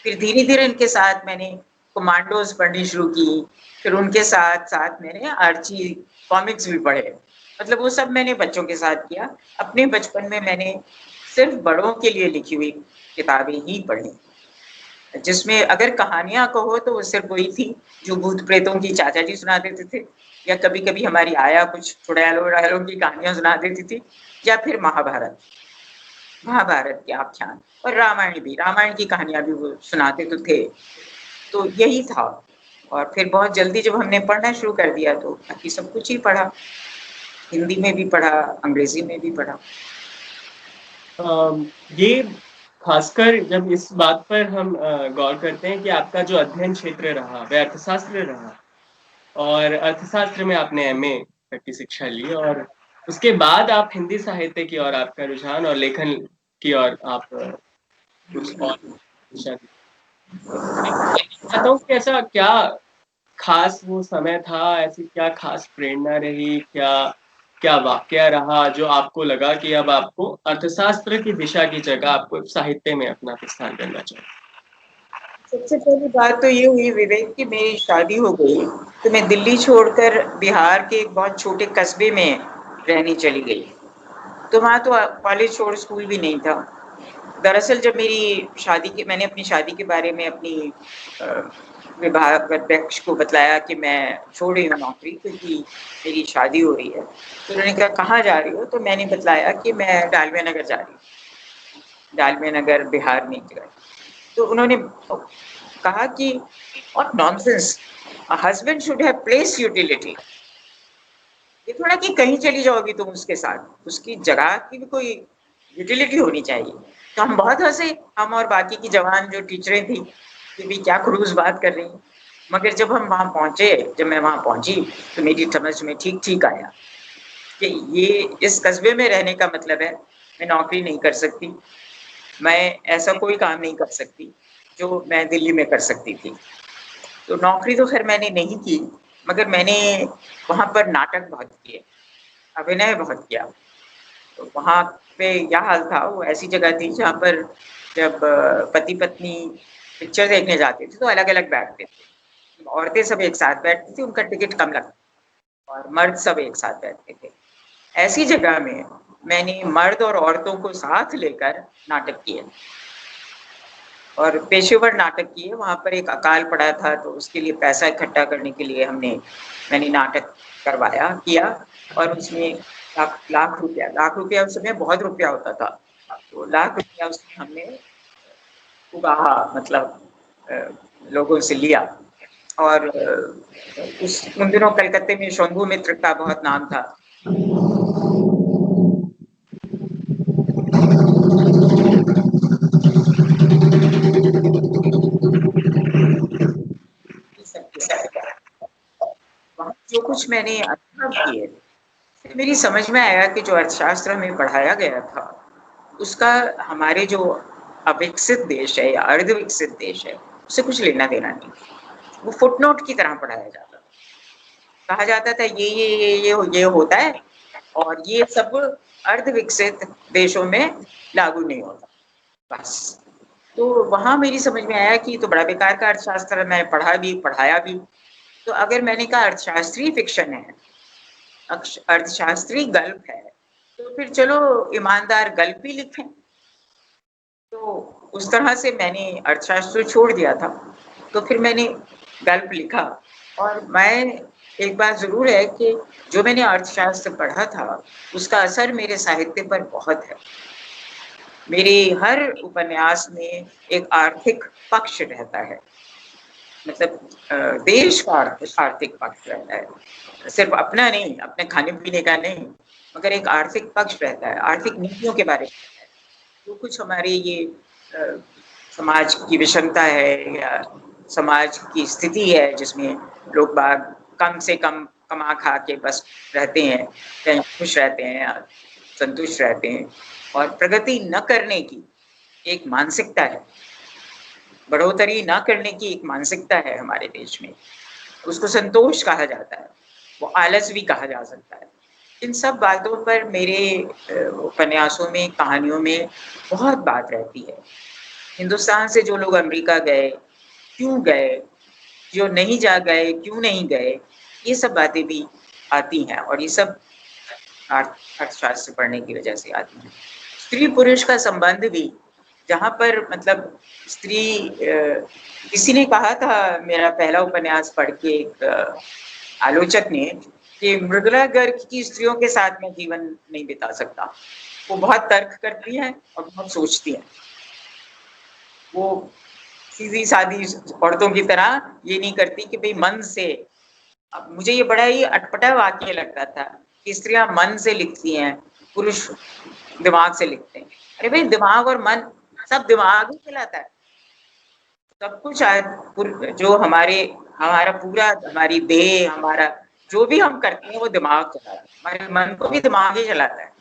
फिर धीरे-धीरे इनके साथ मैंने कमांडोज़ पढ़नी शुरू की, फिर उनके साथ-साथ मैंने आर्ची कॉमिक्स भी पढ़े। मतलब वो सब मैंने बच्चों के साथ किया। अपने बचपन में मैंने सिर्फ़ बड़ों के लिए लिखी हुई किताबें ही पढ़ी, जिसमें अगर कहानियाँ कहो तो वो सिर्फ़ वही थी, जो भूत-प्रेतों की चाचा जी सुना देते थे, या कभी-कभी हमारी आया कुछ चुड़ैलों की कहानियाँ सुना देती थी, या फिर महाभारत। महाभारत के आख्यान और रामायण भी, रामायण की कहानियाँ भी वो सुनाते तो थे। तो यही था। और फिर बहुत जल्दी जब हमने पढ़ना शुरू कर दिया तो बाकी सब कुछ ही पढ़ा, हिंदी में भी पढ़ा, अंग्रेजी में भी पढ़ा। ये खासकर जब इस बात पर हम गौर करते हैं कि आपका जो अध्ययन क्षेत्र रहा वह अर्थशास्त्र रहा, और अर्थशास्त्र में आपने एमए तक की शिक्षा ली, और उसके बाद आप हिंदी साहित्य की ओर आपका रुझान और लेखन की ओर आप कुछ और दिशा दी। चाहता हूँ कि ऐसा क्या खास वो समय था, ऐसी क्या खास प्रेरणा रही, क्या क्या वाकया रहा जो आपको लगा कि अब आपको अर्थशास्त्र की दिशा की जगह आपको साहित्य में अपना प्रस्थान करना चाहिए? सबसे पहली बात तो ये हुई विवेक कि मेरी शादी हो गई, तो मैं दिल्ली छोड़कर बिहार के एक बहुत छोटे कस्बे में रहने चली गई। तो वहाँ तो कॉलेज छोड़ स्कूल भी नहीं था। दरअसल जब मेरी शादी की, मैंने अपनी शादी के बारे में अपनी विभाग अध्यक्ष को बतलाया कि मैं छोड़ रही हूँ नौकरी क्योंकि मेरी शादी हो रही है, तो उन्होंने कहा कहाँ जा रही हो, तो मैंने बतलाया कि मैं डालमिया नगर जा रही हूँ, डालमिया नगर बिहार में एक जगह। तो उन्होंने कहा कि और nonsense, husband should have place utility. ये थोड़ा कि कहीं चली जाओगी तुम उसके साथ, उसकी जगह की भी कोई यूटिलिटी होनी चाहिए। तो हम बहुत हंसे, हम और बाकी की जवान जो टीचरें थी कि भी क्या क्रूज बात कर रही हैं। मगर जब हम वहाँ पहुँचे, जब मैं वहाँ पहुँची तो मेरी समझ में ठीक ठीक आया कि ये इस कस्बे में रहने का मतलब है मैं नौकरी नहीं कर सकती, मैं ऐसा कोई काम नहीं कर सकती जो मैं दिल्ली में कर सकती थी। तो नौकरी तो खैर मैंने नहीं की, मगर मैंने वहाँ पर नाटक बहुत किए, अभिनय बहुत किया। तो वहाँ पे क्या हाल था, वो ऐसी जगह थी जहाँ पर जब पति पत्नी पिक्चर देखने जाते थे तो अलग अलग बैठते थे। औरतें सब एक साथ बैठती थी, उनका टिकट कम लगता, और मर्द सब एक साथ बैठते थे। ऐसी जगह में मैंने मर्द और औरतों को साथ लेकर नाटक किए और पेशेवर नाटक किए। वहाँ पर एक अकाल पड़ा था तो उसके लिए पैसा इकट्ठा करने के लिए मैंने नाटक करवाया किया, और उसमें लाख रुपया उस समय बहुत रुपया होता था, तो लाख रुपया उसमें हमने उगाहा, मतलब लोगों से लिया। और उन दिनों कलकत्ते में शंभू मित्र का बहुत नाम था। वहाँ जो कुछ मैंने अनुभव किए, फिर मेरी समझ में आया कि जो अर्थशास्त्र हमें पढ़ाया गया था उसका हमारे जो अविकसित देश है या अर्ध विकसित देश है उससे कुछ लेना देना नहीं। वो फुटनोट की तरह पढ़ाया जाता, कहा जाता था ये होता है, और ये सब अर्ध विकसित देशों में लागू नहीं होता, बस। तो वहां मेरी समझ में आया कि तो बड़ा बेकार का अर्थशास्त्र, मैं पढ़ा भी पढ़ाया भी। तो अगर मैंने कहा अर्थशास्त्री फिक्शन है, अर्थशास्त्री गल्प है, तो फिर चलो ईमानदार गल्प ही लिखें। तो उस तरह से मैंने अर्थशास्त्र छोड़ दिया था, तो फिर मैंने गल्प लिखा। और मैं, एक बात जरूर है कि जो मैंने अर्थशास्त्र पढ़ा था उसका असर मेरे साहित्य पर बहुत है। मेरे हर उपन्यास में एक आर्थिक पक्ष रहता है, मतलब देश का आर्थिक पक्ष रहता है, सिर्फ अपना नहीं, अपने खाने पीने का नहीं, मगर एक आर्थिक पक्ष रहता है, आर्थिक नीतियों के बारे में। जो कुछ हमारे ये समाज की विषमता है या समाज की स्थिति है जिसमें लोग बाग कम से कम कमा खा के बस रहते हैं, कहीं खुश रहते हैं या संतुष्ट रहते हैं, और प्रगति न करने की एक मानसिकता है, बढ़ोतरी न करने की एक मानसिकता है हमारे देश में, उसको संतोष कहा जाता है, वो आलस भी कहा जा सकता है। इन सब बातों पर मेरे उपन्यासों में, कहानियों में बहुत बात रहती है। हिंदुस्तान से जो लोग अमेरिका गए, क्यों गए, जो नहीं जा गए क्यों नहीं गए, ये सब बातें भी आती हैं, और ये सब अर्थशास्त्र पढ़ने की वजह से आती हैं। स्त्री पुरुष का संबंध भी, जहाँ पर मतलब स्त्री, किसी ने कहा था मेरा पहला उपन्यास पढ़ के, एक आलोचक ने, कि मृदुला गर्ग की स्त्रियों के साथ में जीवन नहीं बिता सकता, वो बहुत तर्क करती हैं और बहुत सोचती हैं, वो सीधी सादी औरतों की तरह ये नहीं करती कि भाई मन से। अब मुझे ये बड़ा ही अटपटा वाक्य लगता था कि स्त्रियां मन से लिखती हैं, पुरुष दिमाग से लिखते हैं। अरे भाई, दिमाग और मन सब दिमाग ही चलाता है। सब कुछ जो हमारा पूरा, हमारी देह, हमारा जो भी हम करते हैं वो दिमाग चलाता है। हमारे मन को भी दिमाग ही चलाता है।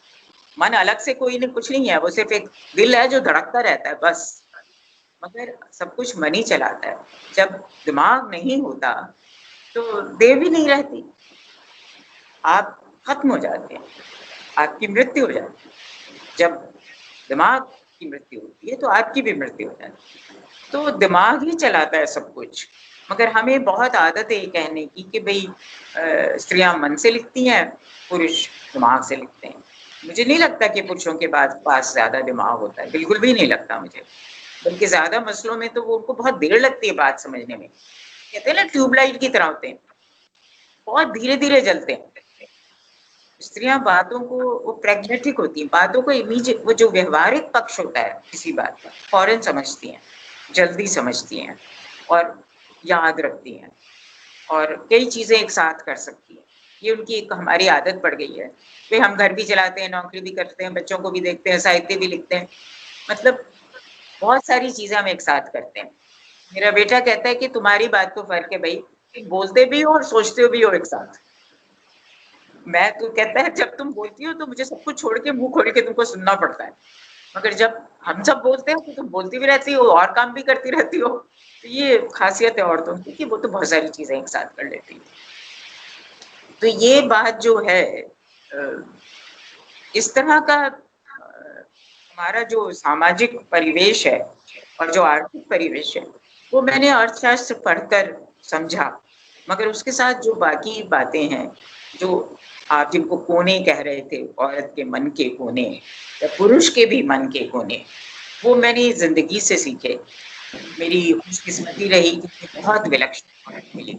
मन अलग से कोई नहीं, कुछ नहीं है, वो सिर्फ एक दिल है जो धड़कता रहता है बस। मगर सब कुछ मन ही चलाता है। जब दिमाग नहीं होता तो देह भी नहीं रहती, आप खत्म हो जाते हैं, आपकी मृत्यु हो जाती है। जब दिमाग की मृत्यु होती है तो आपकी भी मृत्यु हो जाती है। तो दिमाग ही चलाता है सब कुछ। मगर हमें बहुत आदत है ये कहने की कि भाई स्त्रियां मन से लिखती हैं, पुरुष दिमाग से लिखते हैं। मुझे नहीं लगता कि पुरुषों के पास ज्यादा दिमाग होता है, बिल्कुल भी नहीं लगता मुझे। बल्कि ज्यादा मसलों में तो वो उनको बहुत देर लगती है बात समझने में। कहते हैं ना, ट्यूबलाइट की तरह होते हैं, बहुत धीरे धीरे जलते हैं। स्त्रियां बातों को, वो प्रैग्मेटिक होती हैं, बातों को इमीडिएट, वो जो व्यवहारिक पक्ष होता है किसी बात का फौरन समझती हैं, जल्दी समझती हैं और याद रखती हैं और कई चीजें एक साथ कर सकती हैं। ये उनकी एक हमारी आदत पड़ गई है। फिर हम घर भी चलाते हैं, नौकरी भी करते हैं, बच्चों को भी देखते हैं, साहित्य भी लिखते हैं, मतलब बहुत सारी चीजें हम एक साथ करते हैं। मेरा बेटा कहता है कि तुम्हारी बात तो फर्क है भाई, तुम बोलते भी हो और सोचते भी हो एक साथ। मैं तो कहता है जब तुम बोलती हो तो मुझे सब कुछ छोड़ के मुंह खोल के तुमको सुनना पड़ता है, मगर जब हम सब बोलते हैं तो तुम बोलती भी रहती हो और काम भी करती रहती हो। तो ये खासियत है औरतों की कि वो तो बहुत सारी चीजें एक साथ कर लेती है। तो ये बात जो है, इस तरह का हमारा जो सामाजिक परिवेश है और जो आर्थिक परिवेश है, वो मैंने अर्थशास्त्र पढ़कर समझा। मगर उसके साथ जो बाकी बातें हैं, जो आप जिनको कोने कह रहे थे, औरत के मन के कोने या पुरुष के भी मन के कोने, वो मैंने जिंदगी से सीखे। मेरी खुशकिस्मती रही कि मुझे बहुत विलक्षण औरत मिली,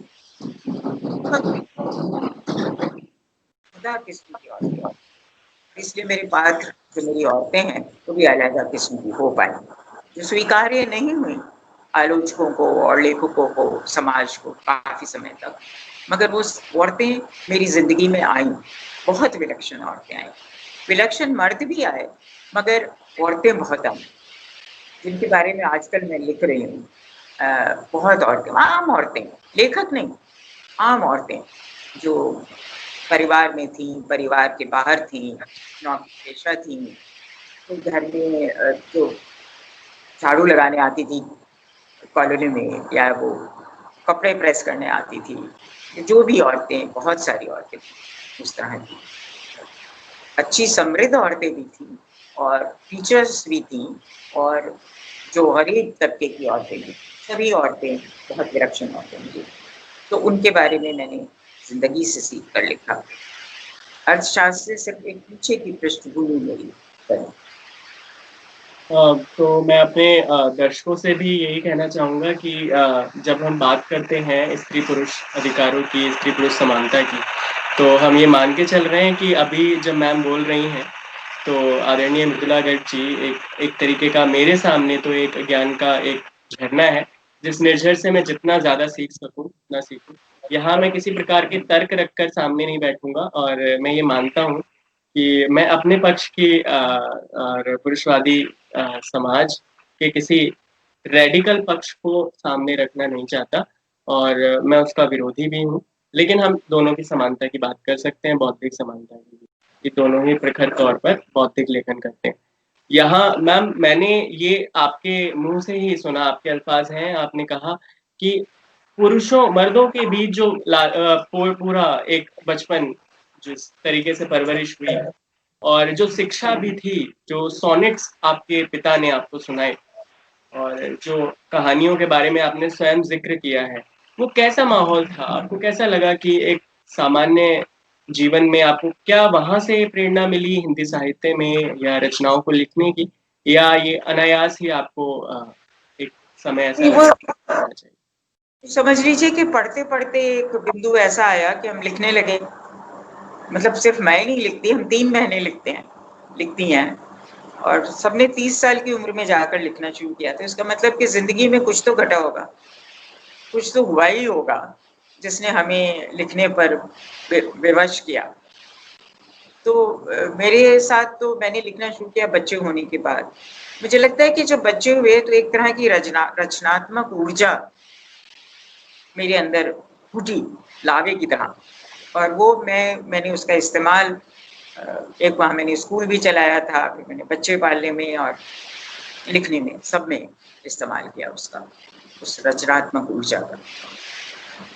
खुदा किस्म की औरत। इसलिए मेरे पास जो मेरी औरतें हैं वो भी अलग किस्म की हो पाई, जो स्वीकार्य नहीं हुई आलोचकों को और लेखकों को, समाज को काफी समय तक। मगर वो औरतें मेरी जिंदगी में आई, बहुत विलक्षण औरतें आई। विलक्षण मर्द भी आए, मगर औरतें बहुत आई, जिनके बारे में आजकल मैं लिख रही हूँ। बहुत औरतें, आम औरतें, लेखक नहीं, आम औरतें जो परिवार में थी, परिवार के बाहर थी, नौकरी पेशा थी, तो घर में जो झाड़ू लगाने आती थी कॉलोनी में, या वो कपड़े प्रेस करने आती थी, जो भी औरतें, बहुत सारी औरतें उस तरह की अच्छी समृद्ध औरतें भी थी और टीचर्स भी थी, और जो गरीब तबके की औरतें भी, सभी औरतें बहुत विलक्षण औरतें थी। तो उनके बारे में मैंने जिंदगी से सीख कर लिखा। अर्थशास्त्र सिर्फ एक पीछे की पृष्ठभूमि मेरी बनी। तो मैं अपने दर्शकों से भी यही कहना चाहूँगा कि जब हम बात करते हैं स्त्री पुरुष अधिकारों की, स्त्री पुरुष समानता की, तो हम ये मान के चल रहे हैं कि अभी जब मैम बोल रही हैं तो आदरणीय मृदुला गर्ग जी एक तरीके का मेरे सामने तो एक ज्ञान का एक झरना है, जिस निर्झर से मैं जितना ज़्यादा सीख सकूँ उतना सीखूँ। यहाँ मैं किसी प्रकार के तर्क रखकर सामने नहीं बैठूँगा, और मैं ये मानता हूँ कि मैं अपने पक्ष की और पुरुषवादी समाज के किसी रेडिकल पक्ष को सामने रखना नहीं चाहता, और मैं उसका विरोधी भी हूँ। लेकिन हम दोनों की समानता की बात कर सकते हैं, बौद्धिक समानता की, कि दोनों ही प्रखर तौर पर बौद्धिक लेखन करते हैं। यहाँ मैम मैंने ये आपके मुंह से ही सुना, आपके अल्फाज हैं, आपने कहा कि पुरुषों मर्दों के बीच जो पूरा एक बचपन जिस तरीके से परवरिश हुई, और जो शिक्षा भी थी, जो सोनेट्स आपके पिता ने आपको सुनाए, और जो कहानियों के बारे में आपने स्वयं जिक्र किया है, वो कैसा माहौल था? आपको कैसा लगा कि एक सामान्य जीवन में आपको क्या वहां से प्रेरणा मिली हिंदी साहित्य में या रचनाओं को लिखने की, या ये अनायास ही आपको एक समय ऐसा लगा? समझ लीजिए कि पढ़ते पढ़ते एक बिंदु ऐसा आया कि हम लिखने लगे। मतलब सिर्फ मैं नहीं लिखती, हम 3 महीने लिखती हैं। और सबने 30 साल की उम्र में जाकर लिखना शुरू किया था। इसका मतलब कि जिंदगी में कुछ तो घटा होगा, कुछ तो हुआ ही होगा जिसने हमें लिखने पर विवश किया। तो मेरे साथ तो मैंने लिखना शुरू किया बच्चे होने के बाद। मुझे लगता है कि जब बच्चे हुए तो एक तरह की रचनात्मक ऊर्जा मेरे अंदर फूटी लावे की तरह, और वो मैंने उसका इस्तेमाल एक वहाँ मैंने स्कूल भी चलाया था, फिर मैंने बच्चे पालने में और लिखने में, सब में इस्तेमाल किया उसका, उस रचनात्मक ऊर्जा का।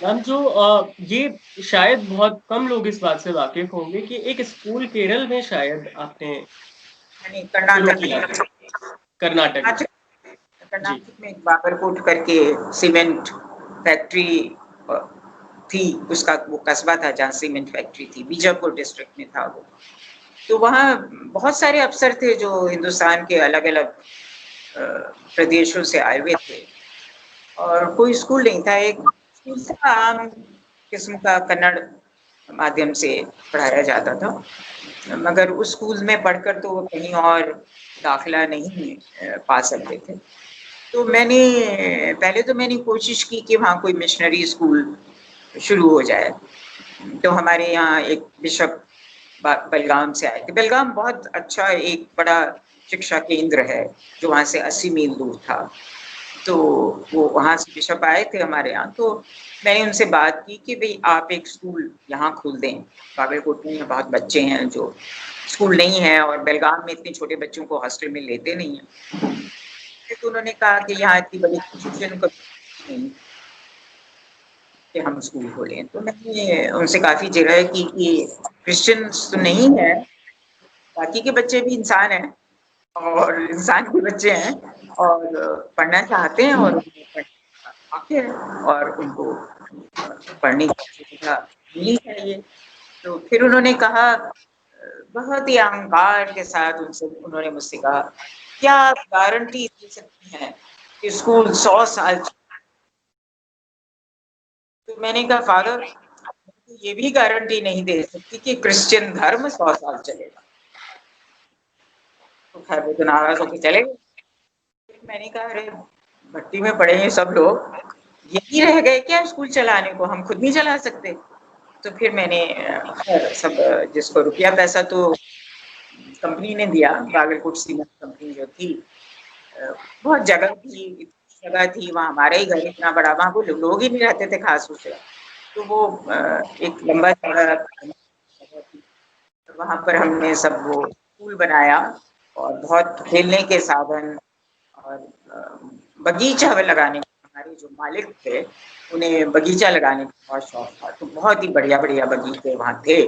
मैम जो ये शायद बहुत कम लोग इस बात से वाकिफ होंगे कि एक स्कूल केरल में शायद आपने यानी शुरू कर्नाटक किया में, था, कर्नाटक में। जी। कर्नाटक में बागरकोट करके सीमेंट फैक्ट्री थी, उसका वो कस्बा था जहाँ सीमेंट फैक्ट्री थी, बीजापुर डिस्ट्रिक्ट में था वो। तो वहाँ बहुत सारे अफसर थे जो हिंदुस्तान के अलग अलग प्रदेशों से आए हुए थे, और कोई स्कूल नहीं था, एक स्कूल था आम किस्म का, कन्नड़ माध्यम से पढ़ाया जाता था, मगर उस स्कूल में पढ़कर तो वो कहीं और दाखिला नहीं पा सकते थे। तो मैंने कोशिश की कि वहाँ कोई मिशनरी स्कूल शुरू हो जाए। तो हमारे यहाँ एक बिशप बेलगाम से आए थे। बेलगाम बहुत अच्छा एक बड़ा शिक्षा केंद्र है जो वहाँ से 80 मील दूर था। तो वो वहाँ से बिशप आए थे हमारे यहाँ, तो मैंने उनसे बात की कि भाई आप एक स्कूल यहाँ खोल दें। बागलकोट में बहुत बच्चे हैं जो स्कूल नहीं है, और बेलगाम में इतने छोटे बच्चों को हॉस्टल में लेते नहीं है। तो उन्होंने कहा कि यहाँ इतनी बड़ी इंस्टीट्यूशन नहीं कि हम स्कूल खोलें। तो मैंने उनसे काफ़ी जगह की कि क्रिश्चियंस तो नहीं है, बाकी के बच्चे भी इंसान हैं और इंसान के बच्चे हैं और पढ़ना चाहते हैं, और आते हैं और उनको पढ़ने की सुविधा मिलनी चाहिए। तो फिर उन्होंने कहा, बहुत ही अहंकार के साथ उन्होंने मुझसे कहा, क्या आप गारंटी दे सकती हैं कि स्कूल 100 साल? तो मैंने कहा, फादर ये भी गारंटी नहीं दे सकती कि क्रिश्चियन धर्म 100 साल चलेगा। तो खैर वो तो नाराज होकर चले गए। मैंने कहा, अरे भट्टी में पड़े हैं सब लोग, यही रह गए क्या स्कूल चलाने को, हम खुद नहीं चला सकते? तो फिर मैंने सब जिसको रुपया पैसा तो कंपनी ने दिया, बागलकोट सीमेंट कंपनी जो थी, बहुत जगह थी वहाँ, हमारा ही घर इतना बड़ा, वहाँ को लोग ही नहीं रहते थे खास उससे। तो वो एक लंबा चौड़ा थी, वहाँ पर हमने सब वो स्कूल बनाया, और बहुत खेलने के साधन और बगीचा लगाने, हमारे जो मालिक थे उन्हें बगीचा लगाने का बहुत शौक था, तो बहुत ही बढ़िया बढ़िया बगीचे वहाँ थे,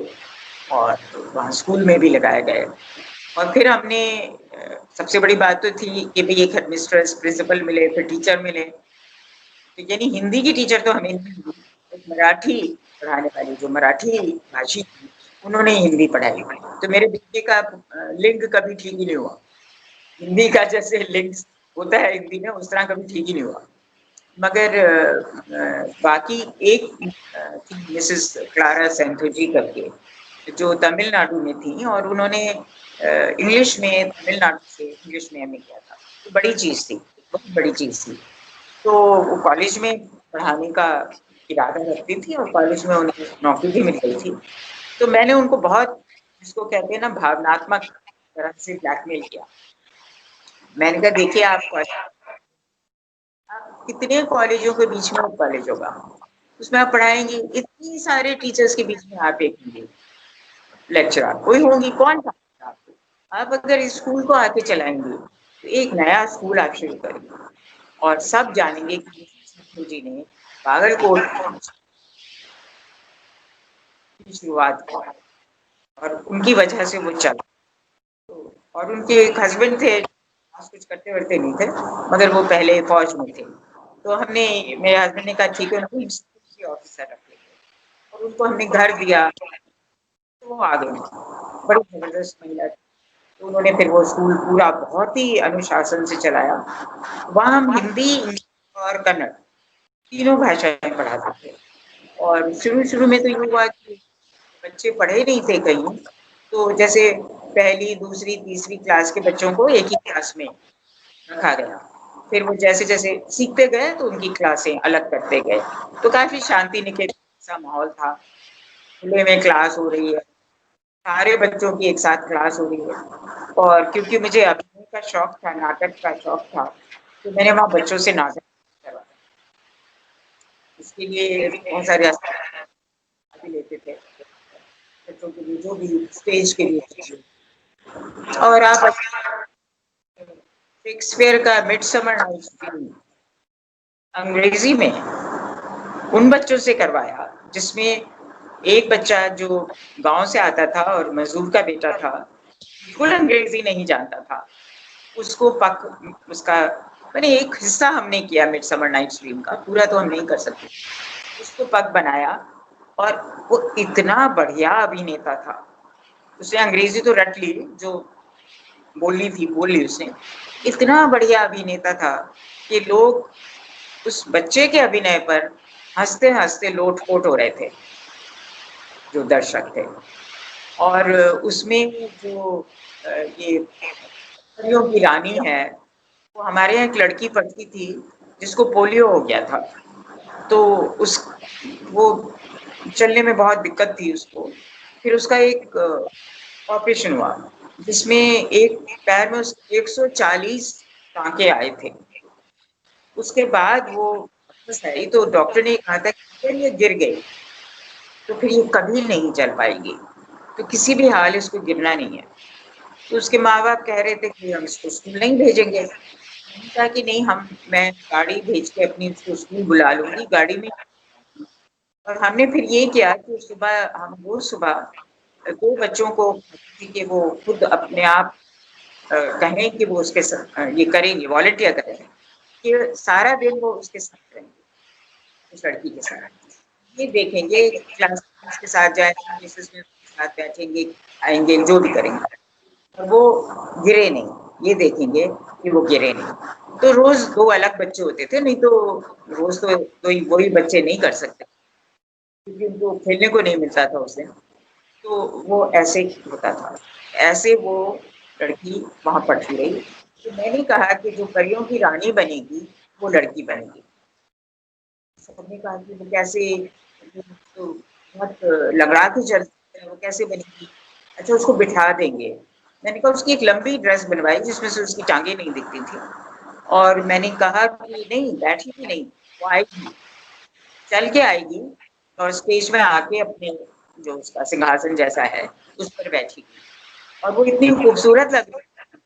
और वहाँ स्कूल में भी लगाए गए। और फिर हमने सबसे बड़ी बात तो थी कि भाई एक हेडमिस्ट्रेस प्रिंसिपल मिले, फिर टीचर मिले। तो यानी हिंदी की टीचर तो हमें नहीं मिली, एक मराठी पढ़ाने वाली जो मराठी भाषी थी, उन्होंने हिंदी पढ़ाई। तो मेरे बेटे का लिंग कभी ठीक ही नहीं हुआ, हिंदी का जैसे लिंग होता है हिंदी में, उस तरह कभी ठीक ही नहीं हुआ। मगर बाकी एक थी मिसेस क्लारा सेंथोजी करके, जो तमिलनाडु में थी, और उन्होंने इंग्लिश में तमिलनाडु से इंग्लिश में एमए किया था। तो बड़ी चीज़ थी, बहुत बड़ी चीज़ थी। तो वो कॉलेज में पढ़ाने का इरादा रखती थी, और कॉलेज में उन्हें नौकरी भी मिल गई थी। तो मैंने उनको बहुत, जिसको कहते हैं ना, भावनात्मक तरह से ब्लैकमेल किया। मैंने कहा, देखिए आप कितने कॉलेजों के बीच में एक कॉलेज होगा, उसमें आप पढ़ाएंगे, इतनी सारे टीचर्स के बीच में आप एक लेक्चरर कोई होंगी, कौन पढ़ाएगा आपको? आप अगर स्कूल को आके चलाएंगे तो एक नया स्कूल आप शुरू करेंगे, और सब जानेंगे कि जी ने बागलकोट की शुरुआत की, और उनकी वजह से वो चला। तो और उनके एक हस्बैंड थे, कुछ करते वरते नहीं थे, मगर वो पहले फौज में थे। तो हमने, मेरे हस्बैंड ने कहा, ठीक है, उनको ऑफिसर रख लेंगे, और उनको हमने घर दिया। तो वो आ गई, बड़ी जबरदस्त महिला थी। तो उन्होंने फिर वो स्कूल पूरा बहुत ही अनुशासन से चलाया। वहाँ हम हिंदी, इंग्लिश और कन्नड़ तीनों भाषाएं पढ़ाते थे। और शुरू शुरू में तो ये हुआ कि बच्चे पढ़े नहीं थे कहीं, तो जैसे पहली, दूसरी, तीसरी क्लास के बच्चों को एक ही क्लास में रखा गया। फिर वो जैसे-जैसे सीखते गए तो उनकी क्लासें अलग करते गए। तो काफ़ी शांति निकेतन सा माहौल था। खुले में क्लास हो रही है, सारे बच्चों की एक साथ क्लास हो रही है। और क्योंकि मुझे अभिनय का शौक था, नाटक का शौक था, तो मैंने वहाँ बच्चों से नाटक करवाया। इसके लिए बहुत सारे भी लेते थे बच्चों के लिए, जो भी स्टेज के लिए चाहिए। और आप शेक्सपियर का मिडसमर नाइट्स ड्रीम अंग्रेजी में उन बच्चों से करवाया जिसमें एक बच्चा जो गांव से आता था और मजदूर का बेटा था, बिल्कुल अंग्रेजी नहीं जानता था। उसको उसका मैंने एक हिस्सा हमने किया मिडसमर नाइट्स ड्रीम का, पूरा तो हम नहीं कर सकते। उसको पक बनाया और वो इतना बढ़िया अभिनेता था। उसने अंग्रेजी तो रट ली, जो बोलनी थी बोल ली उसने। इतना बढ़िया अभिनेता था कि लोग उस बच्चे के अभिनय पर हंसते हंसते लोटपोट हो रहे थे, जो दर्शक थे। और उसमें जो ये परियों की रानी है, वो हमारे यहाँ एक लड़की पढ़ती थी जिसको पोलियो हो गया था। तो उस वो चलने में बहुत दिक्कत थी उसको। फिर उसका एक ऑपरेशन हुआ जिसमें एक पैर में 140 टांके आए थे। उसके बाद वो वापस आई तो डॉक्टर ने कहा था कि अगर ये गिर गई तो फिर ये कभी नहीं चल पाएगी, तो किसी भी हाल इसको गिरना नहीं है। तो उसके माँ बाप कह रहे थे कि हम इसको स्कूल नहीं भेजेंगे। मैंने कहा कि नहीं, मैं गाड़ी भेज के अपनी उसको स्कूल बुला लूंगी गाड़ी में। और हमने फिर ये किया कि सुबह 2 बच्चों को कि वो खुद अपने आप कहें कि वो उसके ये करेंगे, वॉलंटियर करेंगे कि सारा दिन वो उसके साथ रहेंगे, उस लड़की के साथ। ये देखेंगे, क्लास के साथ जाएंगे, मिसेस के साथ बैठेंगे, आएंगे, जो भी करेंगे, और वो गिरे नहीं, ये देखेंगे कि वो गिरे नहीं। तो रोज 2 अलग बच्चे होते थे, नहीं तो रोज तो वही बच्चे नहीं कर सकते क्योंकि उनको खेलने को नहीं मिलता था उस दिन। तो वो ऐसे ही होता था। ऐसे वो लड़की वहाँ पढ़ती रही। तो मैंने कहा कि जो परियों की रानी बनेगी, वो लड़की बनेगी। सबने कहा कि वो कैसे, तो बहुत लंगड़ा के चलती है, वो कैसे बनेगी? अच्छा, उसको बिठा देंगे। मैंने कहा उसकी एक लंबी ड्रेस बनवाई जिसमें से उसकी टांगे नहीं दिखती थी। और मैंने कहा कि नहीं, बैठेगी नहीं, वो आएगी, चल के आएगी और स्टेज में आके अपने जो उसका सिंहासन जैसा है उस पर बैठेगी। और वो इतनी खूबसूरत लग रही थी,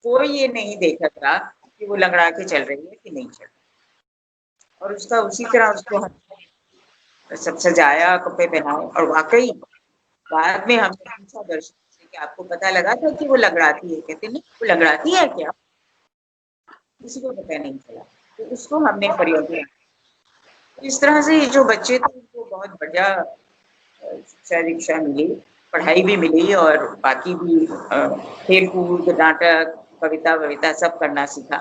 कोई ये नहीं देखा था कि वो लंगड़ा के चल रही है कि नहीं चल रही। और उसका उसी तरह उसको सब सजाया, कपड़े पहनाए। और वाकई बाद में हमने पूछा दर्शक से कि आपको पता लगा था कि वो लंगड़ाती है? कहते नहीं, वो लंगड़ाती है क्या? किसी को पता नहीं चला। तो उसको हमने परियोजना, इस तरह से जो बच्चे थे उनको बहुत बढ़िया शिक्षा दीक्षा मिली, पढ़ाई भी मिली और बाकी भी खेल कूद, नाटक, कविता वविता सब करना सीखा।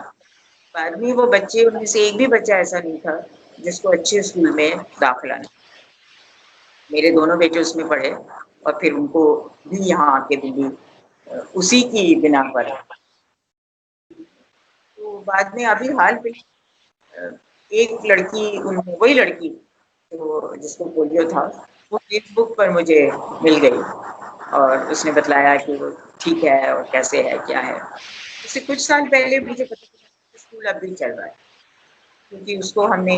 बाद में वो बच्चे, उनमें से एक भी बच्चा ऐसा नहीं था जिसको अच्छे स्कूल में दाखिला नहीं। मेरे दोनों बेटे उसमें पढ़े और फिर उनको भी यहाँ आके दिल्ली उसी की बिना पर। तो बाद में अभी हाल फिलहाल एक लड़की, उनमें वही लड़की तो जिसको पोलियो था, वो फेसबुक पर मुझे मिल गई और उसने बतलाया कि वो ठीक है और कैसे है, क्या है। उससे कुछ साल पहले मुझे पता चला स्कूल अब भी चल रहा है, क्योंकि उसको हमने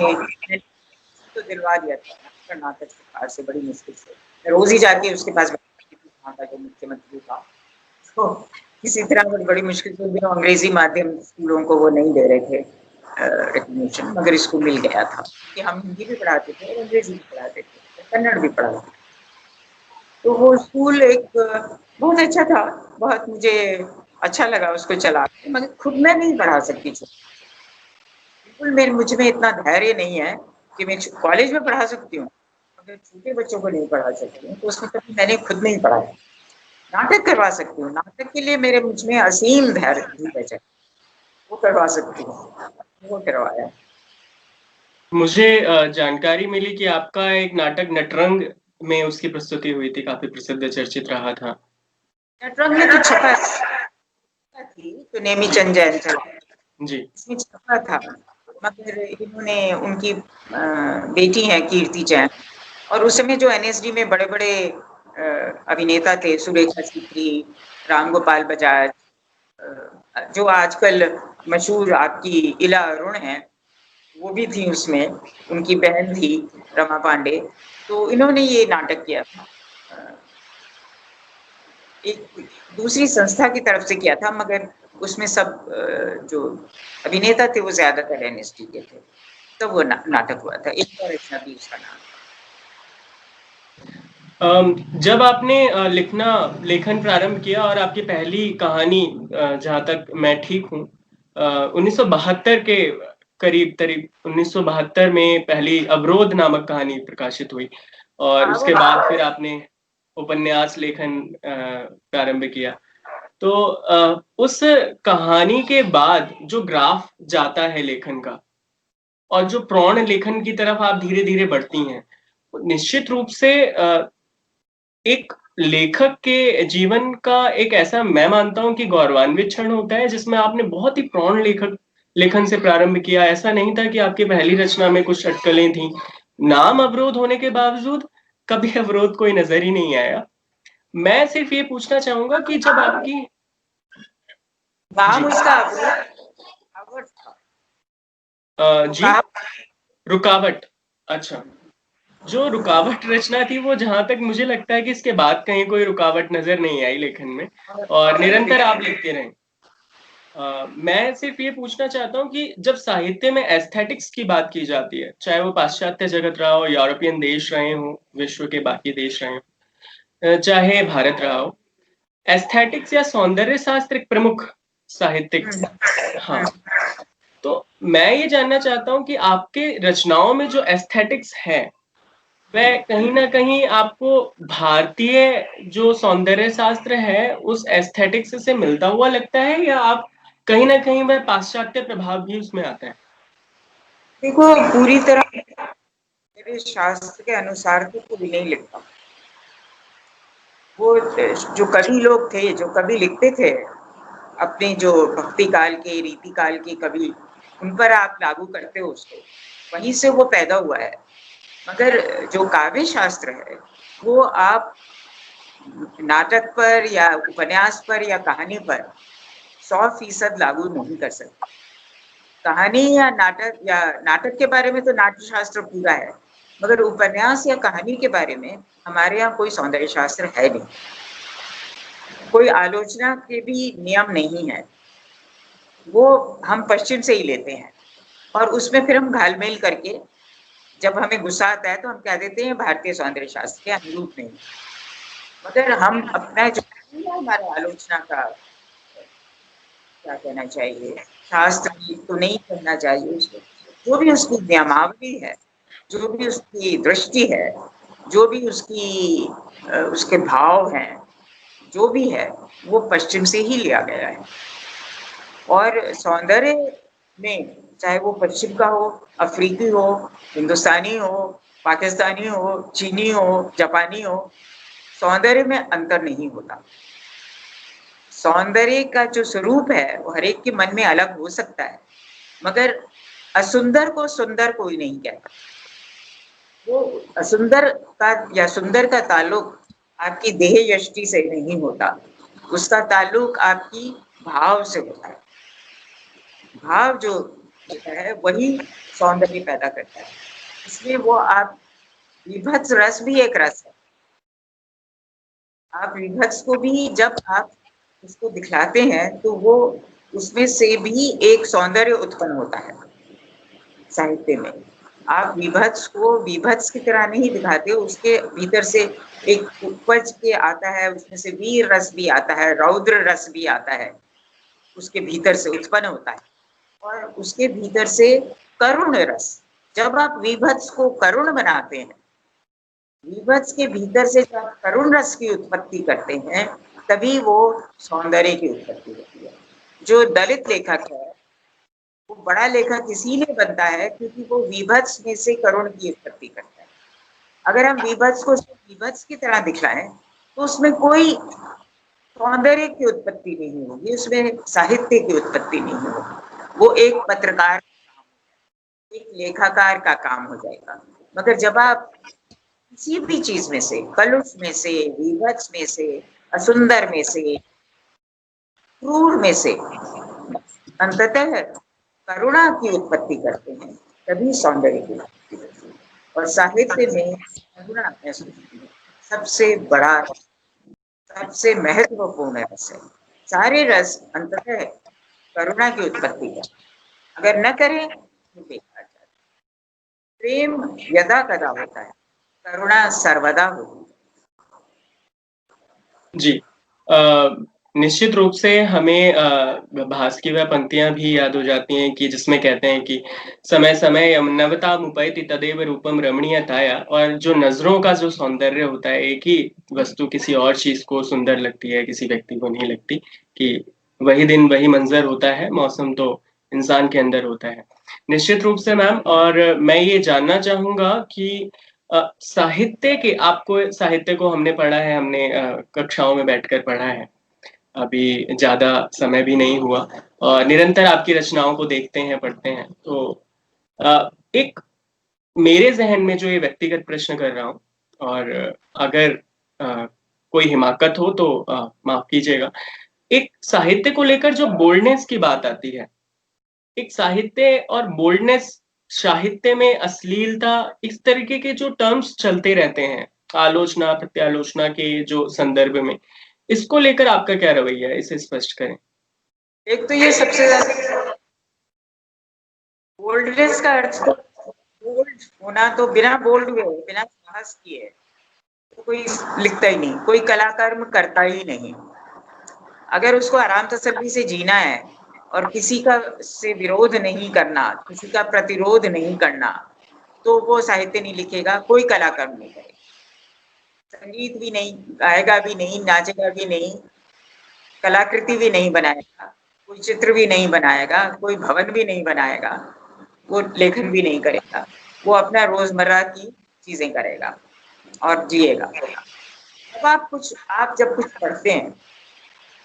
तो दिलवा दिया था कर्नाटक सरकार से बड़ी मुश्किल से। मैं रोज ही जाके उसके पास बैठती थी, वहाँ का जो मुख्यमंत्री था। तो किसी तरह बड़ी मुश्किल से भी अंग्रेजी माध्यम स्कूलों को वो नहीं दे रहे थे रिकग्निशन, मगर इसको मिल गया था कि हम हिंदी भी पढ़ाते थे और अंग्रेजी भी पढ़ाते थे, कन्नड़ भी पढ़ाते थे। तो वो स्कूल एक बहुत अच्छा था, बहुत मुझे अच्छा लगा उसको चला के, मगर खुद मैं नहीं पढ़ा सकती थी। बिल्कुल मेरे मुझ में इतना धैर्य नहीं है कि मैं कॉलेज में पढ़ा सकती हूँ, मगर छोटे बच्चों को नहीं पढ़ा सकती हूँ। तो उसमें कभी मैंने खुद नहीं पढ़ाया। नाटक करवा सकती हूँ, नाटक के लिए मेरे मुझ में असीम धैर्य है, वो करवा सकती हूँ, वो करवाया। मुझे जानकारी मिली कि आपका एक नाटक नटरंग में उसकी प्रस्तुति हुई थी, काफी प्रसिद्ध चर्चित रहा था। नटरंग में तो छपा थी, तो नेमीचंद जयंत जी। इसमें छपा था, मगर इन्होंने उनकी बेटी है कीर्ति जैन, और उस समय जो एनएसडी में बड़े बड़े अभिनेता थे, सुरेखा सीकरी, राम गोपाल बजाज, जो आजकल मशहूर आपकी इला अरुण है, वो भी थी उसमें, उनकी बहन थी रमा पांडे। तो इन्होंने ये नाटक किया था, एक दूसरी संस्था की तरफ से किया था, मगर उसमें सब जो अभिनेता थे वो ज्यादातर एनएसडी के थे। तो वो नाटक हुआ था, एक और रचना भी उसका नाम। जब आपने लेखन प्रारंभ किया और आपकी पहली कहानी, जहां तक मैं ठीक हूँ, 1972 के करीब 1972 में पहली अवरोध नामक कहानी प्रकाशित हुई, और उसके बाद फिर आपने उपन्यास लेखन प्रारंभ किया। तो उस कहानी के बाद जो ग्राफ जाता है लेखन का, और जो प्रौढ़ लेखन की तरफ आप धीरे धीरे बढ़ती हैं, निश्चित रूप से एक लेखक के जीवन का एक ऐसा, मैं मानता हूं कि गौरवान्वित क्षण होता है, जिसमें आपने बहुत ही प्रौढ़ लेखन से प्रारंभ किया। ऐसा नहीं था कि आपकी पहली रचना में कुछ अटकलें थी। नाम अवरोध होने के बावजूद कभी अवरोध कोई नजर ही नहीं आया। मैं सिर्फ ये पूछना चाहूंगा कि जब आपकी नाम उसका जी, रुकावट। अच्छा, जो रुकावट रचना थी, वो जहां तक मुझे लगता है कि इसके बाद कहीं कोई रुकावट नजर नहीं आई लेखन में, और निरंतर आप लिखते रहे। मैं सिर्फ ये पूछना चाहता हूँ कि जब साहित्य में एस्थेटिक्स की बात की जाती है, चाहे वो पाश्चात्य जगत रहा हो, यूरोपियन देश रहे हो, विश्व के बाकी देश रहे हो, चाहे भारत रहा हो, एस्थेटिक्स या सौंदर्य शास्त्र एक प्रमुख साहित्यिक, हाँ, तो मैं ये जानना चाहता हूँ कि आपके रचनाओं में जो एस्थेटिक्स है, वह कहीं ना कहीं आपको भारतीय जो सौंदर्य शास्त्र है उस एस्थेटिक्स से मिलता हुआ लगता है, या आप कहीं ना कहीं वह पाश्चात्य प्रभाव भी उसमें आता है? देखो, पूरी तरह मेरे शास्त्र के अनुसार तो कोई नहीं लिखता। वो जो कवि लोग थे, जो कवि लिखते थे, अपने जो भक्ति काल के, रीति काल के कवि, उन पर आप लागू करते हो उसको, वहीं से वो पैदा हुआ है। मगर जो काव्य शास्त्र है, वो आप नाटक पर या उपन्यास पर या कहानी पर 100% लागू नहीं कर सकते। कहानी या नाटक के बारे में तो नाट्य शास्त्र पूरा है, मगर उपन्यास या कहानी के बारे में हमारे यहाँ कोई सौंदर्य शास्त्र है नहीं, कोई आलोचना के भी नियम नहीं है। वो हम पश्चिम से ही लेते हैं, और उसमें फिर हम घालमेल करके, जब हमें गुस्सा आता है तो हम कह देते हैं भारतीय सौंदर्य शास्त्र के अनुरूप नहीं। मगर हम अपना जो हमारा आलोचना का क्या कहना चाहिए, शास्त्र तो नहीं कहना चाहिए उसको, जो भी उसकी नियमावली है, जो भी उसकी दृष्टि है, जो भी उसके भाव हैं, जो भी है, वो पश्चिम से ही लिया गया है। और सौंदर्य में चाहे वो पश्चिम का हो, अफ्रीकी हो, हिंदुस्तानी हो, पाकिस्तानी हो, चीनी हो, जापानी हो, सौंदर्य में अंतर नहीं होता। सौंदर्य का जो स्वरूप है वो हर एक के मन में अलग हो सकता है, मगर असुंदर को सुंदर कोई नहीं कहता। वो असुंदर का या सुंदर का ताल्लुक आपकी देह यष्टि से नहीं होता, उसका ताल्लुक आपकी भाव से होता है। भाव जो होता है वही सौंदर्य पैदा करता है। इसलिए वो आप विभत्स रस भी एक रस है। आप विभत्स को भी जब आप उसको दिखलाते हैं तो वो उसमें से भी एक सौंदर्य उत्पन्न होता है। साहित्य में आप विभत्स को विभत्स की तरह नहीं दिखाते, उसके भीतर से एक उपज के आता है, उसमें से वीर रस भी आता है, रौद्र रस भी आता है, उसके भीतर से उत्पन्न होता है। और उसके भीतर से करुण रस, जब आप विभत्स को करुण बनाते हैं, विभत्स के भीतर से जब करुण रस की उत्पत्ति करते हैं, तभी वो सौंदर्य की उत्पत्ति होती है। जो दलित लेखक है वो बड़ा लेखक इसीलिए बनता है क्योंकि वो विभत्स में से करुण की उत्पत्ति करता है। अगर हम विभत्स को विभत्स की तरह दिखलाएं तो उसमें कोई सौंदर्य की उत्पत्ति नहीं होगी, उसमें साहित्य की उत्पत्ति नहीं होगी। वो एक पत्रकार, एक लेखाकार का काम हो जाएगा। मगर जब आप किसी भी चीज में से, कलुष में से, विभत्स में से, असुंदर में से, क्रूर में से अंततः करुणा की उत्पत्ति करते हैं, तभी सौंदर्य की उत्पत्ति होती है। और साहित्य में करुणा सबसे बड़ा, सबसे महत्वपूर्ण रस है। सारे रस अंततः करुणा की उत्पत्ति है, अगर न करें तो बेकार जाता है। प्रेम यदा कदा होता है, करुणा सर्वदा होती है। जी। निश्चित रूप से हमें भास की वह पंक्तियां भी याद हो जाती हैं कि जिसमें कहते हैं कि समय समय नवतामुपैति तदेव रूपम रमणीयताया। और जो नजरों का जो सौंदर्य होता है, एक ही वस्तु किसी और चीज को सुंदर लगती है, किसी व्यक्ति को नहीं लगती, कि वही दिन वही मंजर होता है, मौसम तो इंसान के अंदर होता है। निश्चित रूप से मैम, और मैं ये जानना चाहूंगा कि साहित्य के, आपको साहित्य को हमने पढ़ा है, हमने कक्षाओं में बैठकर पढ़ा है, अभी ज्यादा समय भी नहीं हुआ, और निरंतर आपकी रचनाओं को देखते हैं, पढ़ते हैं। तो एक मेरे जहन में जो ये व्यक्तिगत प्रश्न कर रहा हूँ, और अगर कोई हिमाकत हो तो माफ कीजिएगा। एक साहित्य को लेकर जो बोल्डनेस की बात आती है, एक साहित्य और बोल्डनेस, साहित्य में अश्लीलता, इस तरीके के जो टर्म्स चलते रहते हैं आलोचना प्रत्यालोचना के जो संदर्भ में, इसको लेकर आपका क्या रवैया है, इसे स्पष्ट करें। एक तो ये सबसे ज्यादा बोल्डनेस का अर्थ तो बोल्ड होना, तो बिना बोल्ड हुए, बिना साहस किए तो कोई लिखता ही नहीं, कोई कलाकर्म करता ही नहीं। अगर उसको आराम तसल्ली से जीना है और किसी का से विरोध नहीं करना, किसी का प्रतिरोध नहीं करना, तो वो साहित्य नहीं लिखेगा, कोई कलाकर्म नहीं करेगा, संगीत भी नहीं गाएगा, भी नहीं नाचेगा, भी नहीं कलाकृति भी नहीं बनाएगा, कोई चित्र भी नहीं बनाएगा, कोई भवन भी नहीं बनाएगा, वो लेखन भी नहीं करेगा, वो अपना रोजमर्रा की चीजें करेगा और जिएगा। अब आप जब कुछ पढ़ते हैं,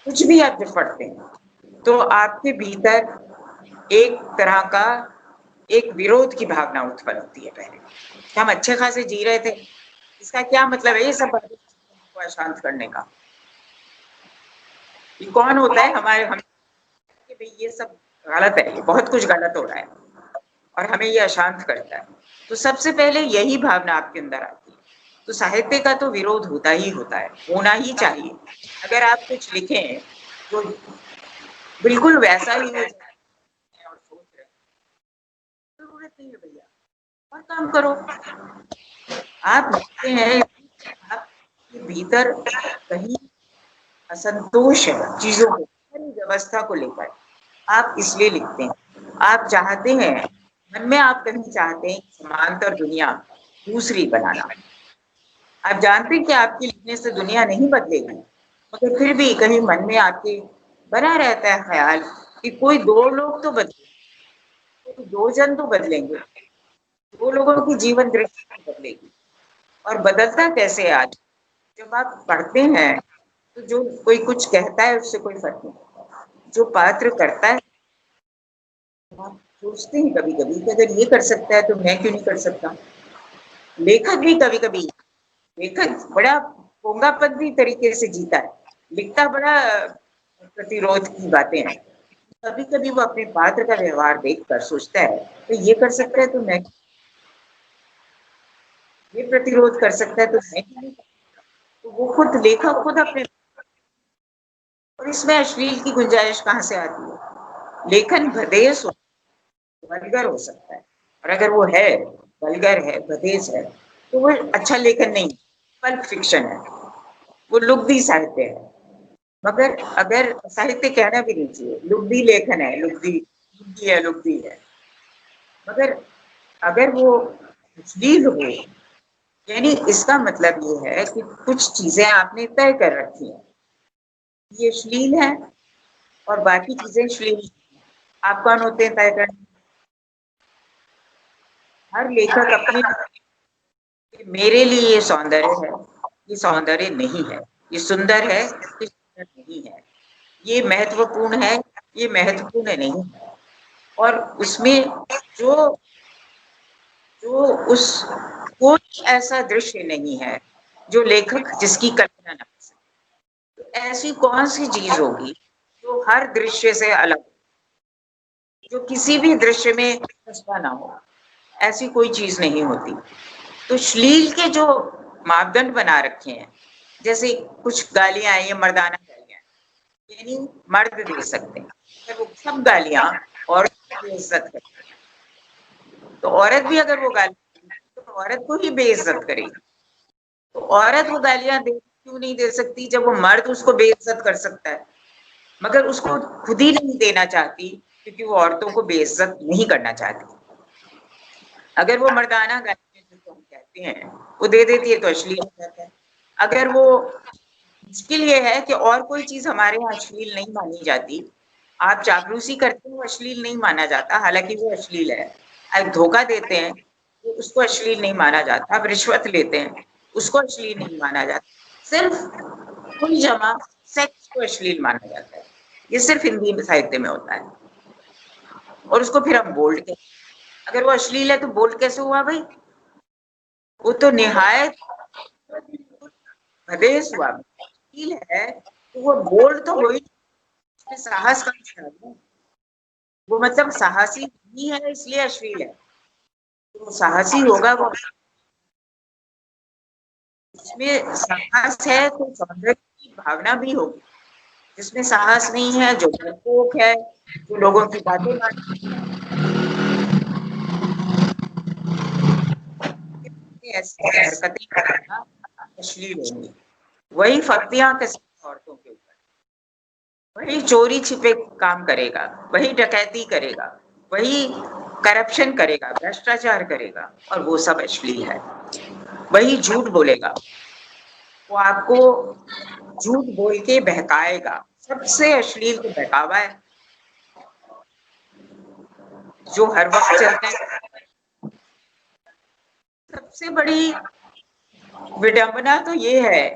कुछ भी आप जब पढ़ते हैं, तो आपके भीतर एक तरह का एक विरोध की भावना उत्पन्न होती है। पहले हम अच्छे खासे जी रहे थे, इसका क्या मतलब है ये सब बातें को अशांत करने का? ये कौन होता है हमारे, हम कि भाई ये सब गलत है, बहुत कुछ गलत हो रहा है और हमें ये अशांत करता है। तो सबसे पहले यही भावना आपके अंदर आती है। तो साहित्य का तो विरोध होता ही होता है, होना ही चाहिए। अगर आप कुछ लिखें तो बिल्कुल वैसा ही हो जाए और सोच रहे हैं, जरूरत नहीं है भैया, और काम करो। आप लिखते हैं, आपके भीतर कहीं असंतोष है चीजों को, व्यवस्था को लेकर, आप इसलिए लिखते हैं। आप चाहते हैं, मन में आप कहीं चाहते हैं समांतर दुनिया दूसरी बनाना। आप जानते हैं कि आपके लिखने से दुनिया नहीं बदलेगी, मगर फिर भी कहीं मन में आपके बना रहता है ख्याल कि कोई दो लोग तो बदलेंगे, कोई दो जन तो बदलेंगे, दो लोगों की जीवन दृष्टि तो बदलेगी। और बदलता कैसे आज? जब आप पढ़ते हैं तो जो कोई कुछ कहता है उससे कोई फर्क नहीं पड़ता, जो पात्र करता है। आप सोचते हैं कभी कभी कि अगर ये कर सकता है तो मैं क्यों नहीं कर सकता। लेखक भी कभी कभी, लेखक बड़ा पोंगापंती तरीके से जीता है, लिखता बड़ा प्रतिरोध की बातें हैं। कभी कभी वो अपने पात्र का व्यवहार देखकर सोचता है तो ये कर सकता है तो मैं, ये प्रतिरोध कर सकता है तो मैं क्यों नहीं। तो वो खुद लेखक खुद अपने, और इसमें अश्लील की गुंजाइश कहाँ से आती है? लेखन भदेश हो, वल्गर हो सकता है, और अगर वो है वल्गर है, भदेश है, तो वो अच्छा लेखन नहीं, पल्प फिक्शन है, वो लुब्धी साहित्य है। मगर अगर साहित्य कहना भी नहीं चाहिए, लुब्धी लेखन है, लुब्धी लुब्धी है, लुब्धी है। मगर अगर वो अश्लील हो, यानी इसका मतलब ये है कि कुछ चीजें आपने तय कर रखी हैं, ये अश्लील है और बाकी चीजें अश्लील। आप कौन होते हैं तय करने? हर लेखक अपने, मेरे लिए ये सौंदर्य है, ये सौंदर्य नहीं है, ये सुंदर है, ये नहीं है, ये महत्वपूर्ण है, ये महत्वपूर्ण नहीं है। और उसमें जो जो उस कोई ऐसा दृश्य नहीं है जो लेखक जिसकी कल्पना न कर सके। तो ऐसी कौन सी चीज होगी जो हर दृश्य से अलग, जो किसी भी दृश्य में फंसता ना हो? ऐसी कोई चीज नहीं होती। तो श्लील के जो मापदंड बना रखे हैं, जैसे कुछ गालियां हैं, ये मर्दाना गालियां, यानी मर्द दे सकते हैं, अगर वो सब गालियां औरत को बेइज्जत करती है, तो औरत भी अगर वो गाली तो औरत को ही बेइज्जत करेगी। तो औरत वो गालियां दे क्यों नहीं दे सकती जब वो मर्द उसको बेइज्जत कर सकता है? मगर उसको खुद ही नहीं देना चाहती क्योंकि वो औरतों को बेइज्जत नहीं करना चाहती। अगर वो मर्दाना गालियां जिसको हम कहते हैं वो दे देती है तो अश्लील हो जाता है। अगर वो, मुश्किल ये है कि और कोई चीज हमारे यहाँ अश्लील नहीं मानी जाती। आप चापलूसी करते हो, अश्लील नहीं माना जाता, हालांकि वो अश्लील है। आप धोखा देते हैं तो उसको अश्लील नहीं माना जाता। आप रिश्वत लेते हैं उसको अश्लील नहीं माना जाता। सिर्फ कुल जमा सेक्स को अश्लील माना जाता है। ये सिर्फ हिंदी साहित्य में होता है और उसको फिर हम बोल्ड कहते हैं। अगर वो अश्लील है तो बोल्ड कैसे हुआ भाई? वो तो निहायत भदेश हुआ। अश्लील है तो वो बोल्ड तो हो ही, साहस का निशान है। वो मतलब साहसी नहीं है इसलिए अश्लील है। तो साहसी होगा वो, इसमें साहस है तो सौंदर्य की भावना भी होगी। जिसमें साहस नहीं है, जो डरपोक है, जो लोगों की बातें ऐसी हरकतें करना अश्लील होंगी। वही फख्तियां किसी औरतों के ऊपर, वही चोरी छिपे काम करेगा, वही डकैती करेगा, वही करप्शन करेगा, भ्रष्टाचार करेगा, और वो सब अश्लील है। वही झूठ बोलेगा, वो आपको झूठ बोल के बहकाएगा। सबसे अश्लील तो बहकावा है जो हर वक्त चलता है। सबसे बड़ी विडंबना तो ये है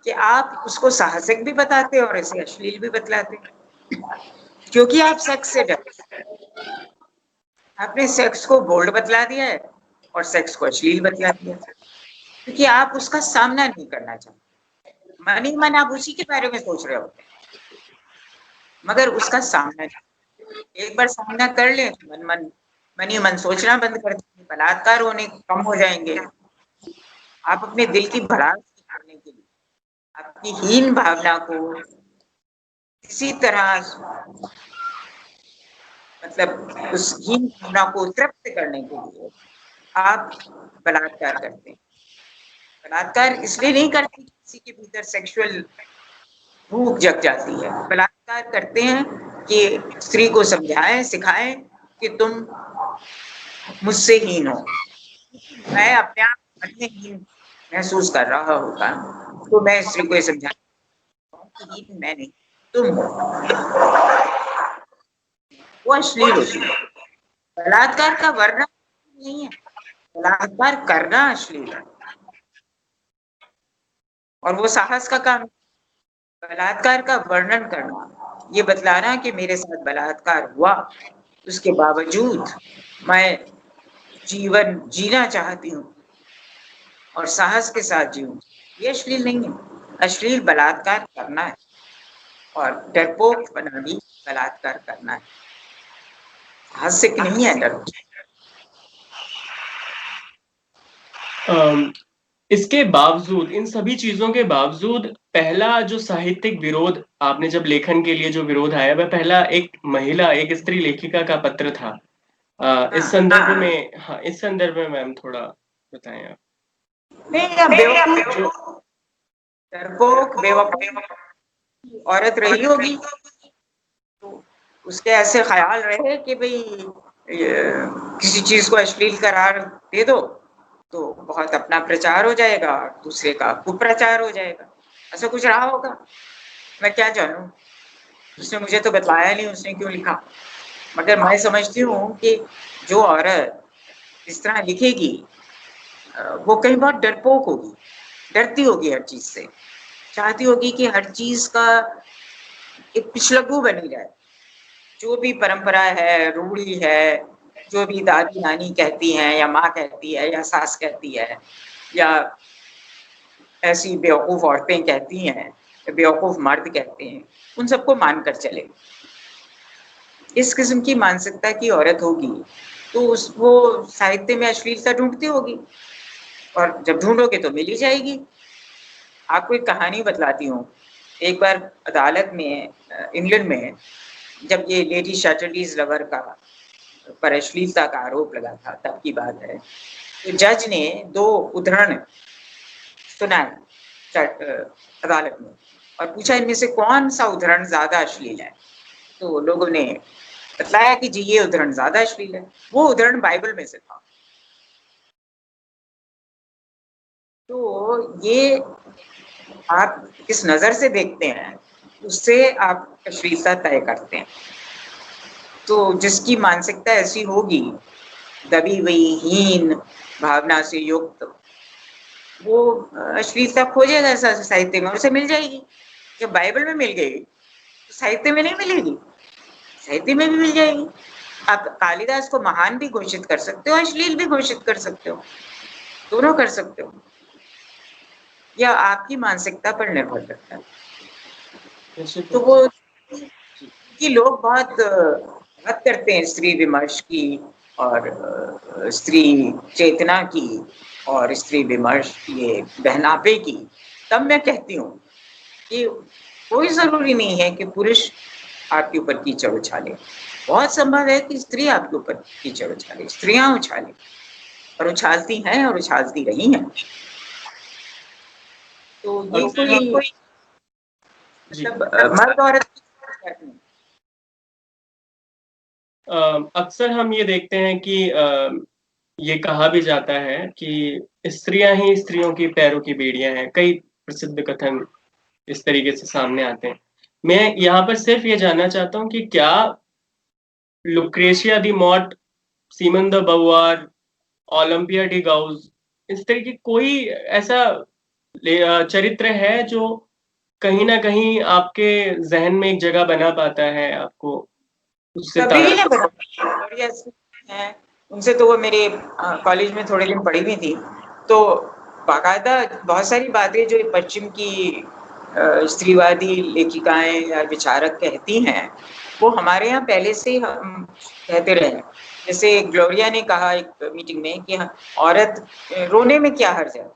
कि आप उसको साहसिक भी बताते और इसे अश्लील भी बतलाते, क्योंकि आप सेक्स से डरते। आपने सेक्स को बोल्ड बतला दिया है और सेक्स को अश्लील बतला दिया, क्योंकि आप उसका सामना नहीं करना चाहते। मन ही मन आप उसी के बारे में सोच रहे होते हैं, मगर उसका सामना नहीं। एक बार सामना कर ले तो मन ही मन सोचना बंद कर देंगे, बलात्कार होने कम हो जाएंगे। आप अपने दिल की भड़ास करने के लिए, अपनी हीन भावना को किसी तरह, मतलब उस हीन भावना को तृप्त करने के लिए आप बलात्कार करते हैं। बलात्कार इसलिए नहीं करते किसी के भीतर सेक्सुअल भूख जग जाती है। बलात्कार करते हैं कि स्त्री को समझाएं, सिखाएं कि तुम मुझसे हीन हो। मैं अपने आप मन में हीन महसूस कर रहा होगा तो मैं स्त्री को ये समझा कि हीन मैं नहीं, तुम हो। वो अश्लील होती है। बलात्कार का वर्णन नहीं है, बलात्कार करना अश्लील है और वो साहस का काम। बलात्कार का वर्णन करना, ये बतलाना कि मेरे साथ बलात्कार हुआ, उसके बावजूद मैं जीवन जीना चाहती हूँ और साहस के साथ जीऊं, ये अश्लील नहीं है। अश्लील बलात्कार करना है और डरपोक बना भी बलात्कार करना है। हास्य नहीं है डर। इसके बावजूद, इन सभी चीजों के बावजूद, पहला जो साहित्यिक विरोध आपने जब लेखन के लिए जो विरोध आया, वह पहला एक महिला, एक स्त्री लेखिका का पत्र था। इस संदर्भ में, हाँ, इस संदर्भ में मैम थोड़ा बताएं आप। नहीं, बेवकूफ, डरपोक बेवकूफ औरत रही होगी तो उसके ऐसे ख्याल रहे कि भाई किसी चीज को अश्लील करार दे दो तो बहुत अपना प्रचार हो जाएगा, दूसरे का कुप्रचार हो जाएगा। ऐसा कुछ रहा होगा, मैं क्या जानूं। उसने मुझे तो बतलाया नहीं उसने क्यों लिखा, मगर मैं समझती हूँ कि जो औरत इस तरह लिखेगी वो कहीं बहुत डरपोक होगी, डरती होगी हर चीज से। चाहती होगी कि हर चीज का एक पिछलग्गू बनी रहे। जो भी परंपरा है, रूढ़ी है, जो भी दादी नानी कहती हैं या माँ कहती है या सास कहती है या ऐसी बेवकूफ औरतें कहती हैं, बेवकूफ मर्द कहते हैं, उन सबको मानकर चले। इस किस्म की मानसिकता की औरत होगी तो वो साहित्य में अश्लीलता ढूंढती होगी, और जब ढूंढोगे तो मिल ही जाएगी। आपको एक कहानी बतलाती हूँ। एक बार अदालत में इंग्लैंड में जब ये लेडी शैटरडीज लवर का पर अश्लीलता का आरोप लगा था, तब की बात है, तो जज ने 2 उद्धरण सुनाए अदालत में और पूछा इनमें से कौन सा उद्धरण ज्यादा अश्लील है। तो लोगों ने बतलाया कि जी ये उद्धरण ज्यादा अश्लील है। वो उद्धरण बाइबल में से था। तो ये आप किस नजर से देखते हैं उससे आप अश्लीलता तय करते हैं। तो जिसकी मानसिकता ऐसी होगी, दबी हुई, हीन भावना से युक्त, वो अश्लीलता खोजेगा साहित्य में, उसे मिल जाएगी। जब बाइबल में मिल गई तो साहित्य में नहीं मिलेगी, साहित्य में भी मिल जाएगी। आप कालिदास को महान भी घोषित कर सकते हो, अश्लील भी घोषित कर सकते हो, दोनों कर सकते हो। यह आपकी मानसिकता पर निर्भर करता है। तो वो कि लोग बहुत बात करते हैं स्त्री विमर्श की और स्त्री चेतना की और स्त्री विमर्श ये बहनापे की, तब मैं कहती हूँ कि कोई जरूरी नहीं है कि पुरुष आपके ऊपर कीचड़ उछाले। बहुत संभव है कि स्त्री आपके ऊपर कीचड़ उछाले, स्त्रियां उछाले, और उछालती हैं और उछालती रही हैं। तो ये कोई मतलब मर्द औरत की फर्क नहीं। अक्सर हम ये देखते हैं कि ये कहा भी जाता है कि स्त्रियां ही स्त्रियों की पैरों की बेड़ियां हैं। कई प्रसिद्ध कथन इस तरीके से सामने आते हैं। मैं यहाँ पर सिर्फ ये जानना चाहता हूँ कि क्या Lucretia de Mott, Simone de beauvoir, Olympia de Gouges, इस तरह की कोई ऐसा चरित्र है जो कहीं ना कहीं आपके जहन में एक जगह बना पाता है, आपको उससे कभी ने बढ़िया है। उनसे तो वो मेरे कॉलेज में थोड़े दिन पढ़ी भी थी। तो बाकायदा बहुत सारी बातें जो पश्चिम की स्त्रीवादी लेखिकाएं या विचारक कहती हैं, वो हमारे यहाँ पहले से हम कहते रहे। जैसे ग्लोरिया ने कहा एक मीटिंग में कि औरत रोने में क्या हर्ज है।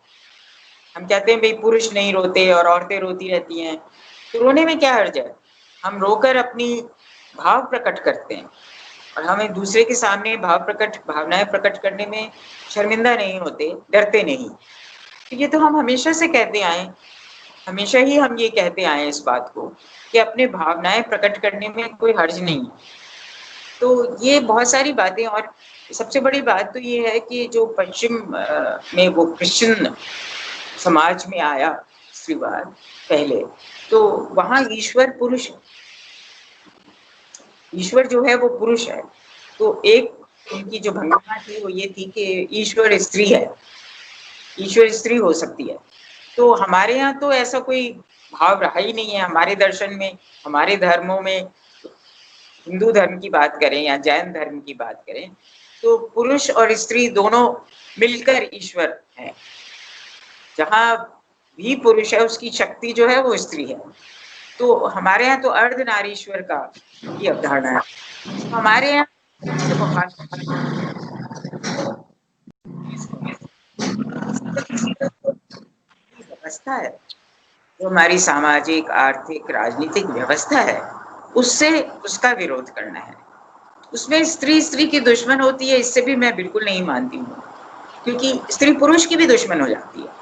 हम कहते हैं भाई पुरुष नहीं रोते और औरतें रोती रहती हैं, तो रोने में क्या हर्ज है। हम रोकर अपनी भाव प्रकट करते हैं और हमें दूसरे के सामने भावनाएं प्रकट करने में शर्मिंदा नहीं होते, डरते नहीं। तो ये तो हम हमेशा से कहते आए, हमेशा ही हम ये कहते आए इस बात को कि अपने भावनाएं प्रकट करने में कोई हर्ज नहीं। तो ये बहुत सारी बातें, और सबसे बड़ी बात तो ये है कि जो पश्चिम में वो क्रिश्चियन समाज में आया स्त्रीवाद पहले, तो वहाँ ईश्वर पुरुष, ईश्वर जो है वो पुरुष है। तो एक उनकी जो भंगिमा थी वो ये थी कि ईश्वर स्त्री है, ईश्वर स्त्री हो सकती है। तो हमारे यहाँ तो ऐसा कोई भाव रहा ही नहीं है। हमारे दर्शन में, हमारे धर्मों में, हिंदू धर्म की बात करें या जैन धर्म की बात करें, तो पुरुष और स्त्री दोनों मिलकर ईश्वर है। जहाँ भी पुरुष है उसकी शक्ति जो है वो स्त्री है। तो हमारे यहाँ तो अर्धनारीश्वर का ये अवधारणा है। तो हमारे यहाँ व्यवस्था है, जो हमारी सामाजिक, आर्थिक, राजनीतिक व्यवस्था है, उससे उसका विरोध करना है। उसमें स्त्री स्त्री की दुश्मन होती है, इससे भी मैं बिल्कुल नहीं मानती हूँ, क्योंकि स्त्री पुरुष की भी दुश्मन हो जाती है।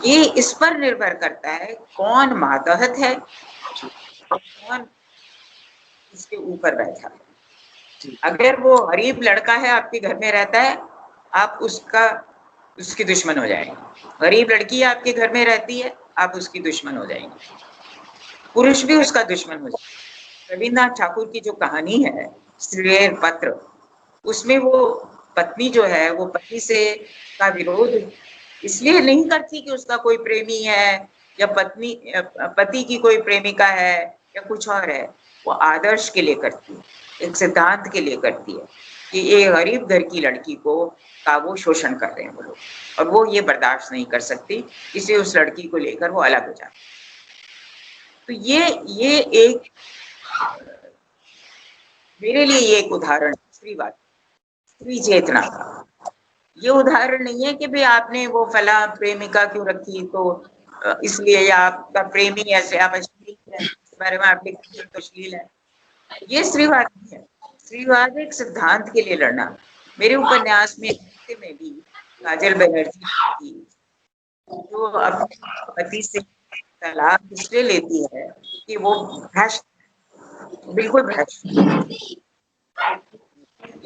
ये इस पर निर्भर करता है कौन मातहत है और कौन इसके ऊपर बैठा है। अगर वो गरीब लड़का है, आपके घर में रहता है, आप उसकी दुश्मन हो जाएंगे। गरीब लड़की आपके घर में रहती है, आप उसकी दुश्मन हो जाएंगे। पुरुष भी उसका दुश्मन हो जाएगा। रविन्द्रनाथ ठाकुर की जो कहानी है स्त्रीर पत्र, उसमें वो पत्नी जो है वो पति से का विरोध इसलिए नहीं करती कि उसका कोई प्रेमी है या पति की कोई प्रेमिका है या कुछ और है, वो आदर्श के लिए करती है, एक सिद्धांत के लिए करती है कि ये गरीब घर की लड़की का वो शोषण कर रहे हैं वो लोग, और वो ये बर्दाश्त नहीं कर सकती, इसलिए उस लड़की को लेकर वो अलग हो जाती है। तो ये एक मेरे लिए ये एक उदाहरण स्त्रीवाद, स्त्री चेतना का। ये उदाहरण नहीं है कि भाई आपने वो फला प्रेमिका क्यों रखी तो इसलिए, या आपका प्रेमी ऐसे आप अश्लील है, इस बारे में आप लिखते हैं तो अश्लील है। ये स्त्रीवाद नहीं है। स्त्रीवाद एक सिद्धांत के लिए लड़ना। मेरे उपन्यास में भी काजल बनर्जी थी, जो अपने पति से तलाक इसलिए लेती है कि वो भ्रष्ट, बिल्कुल भ्रष्ट,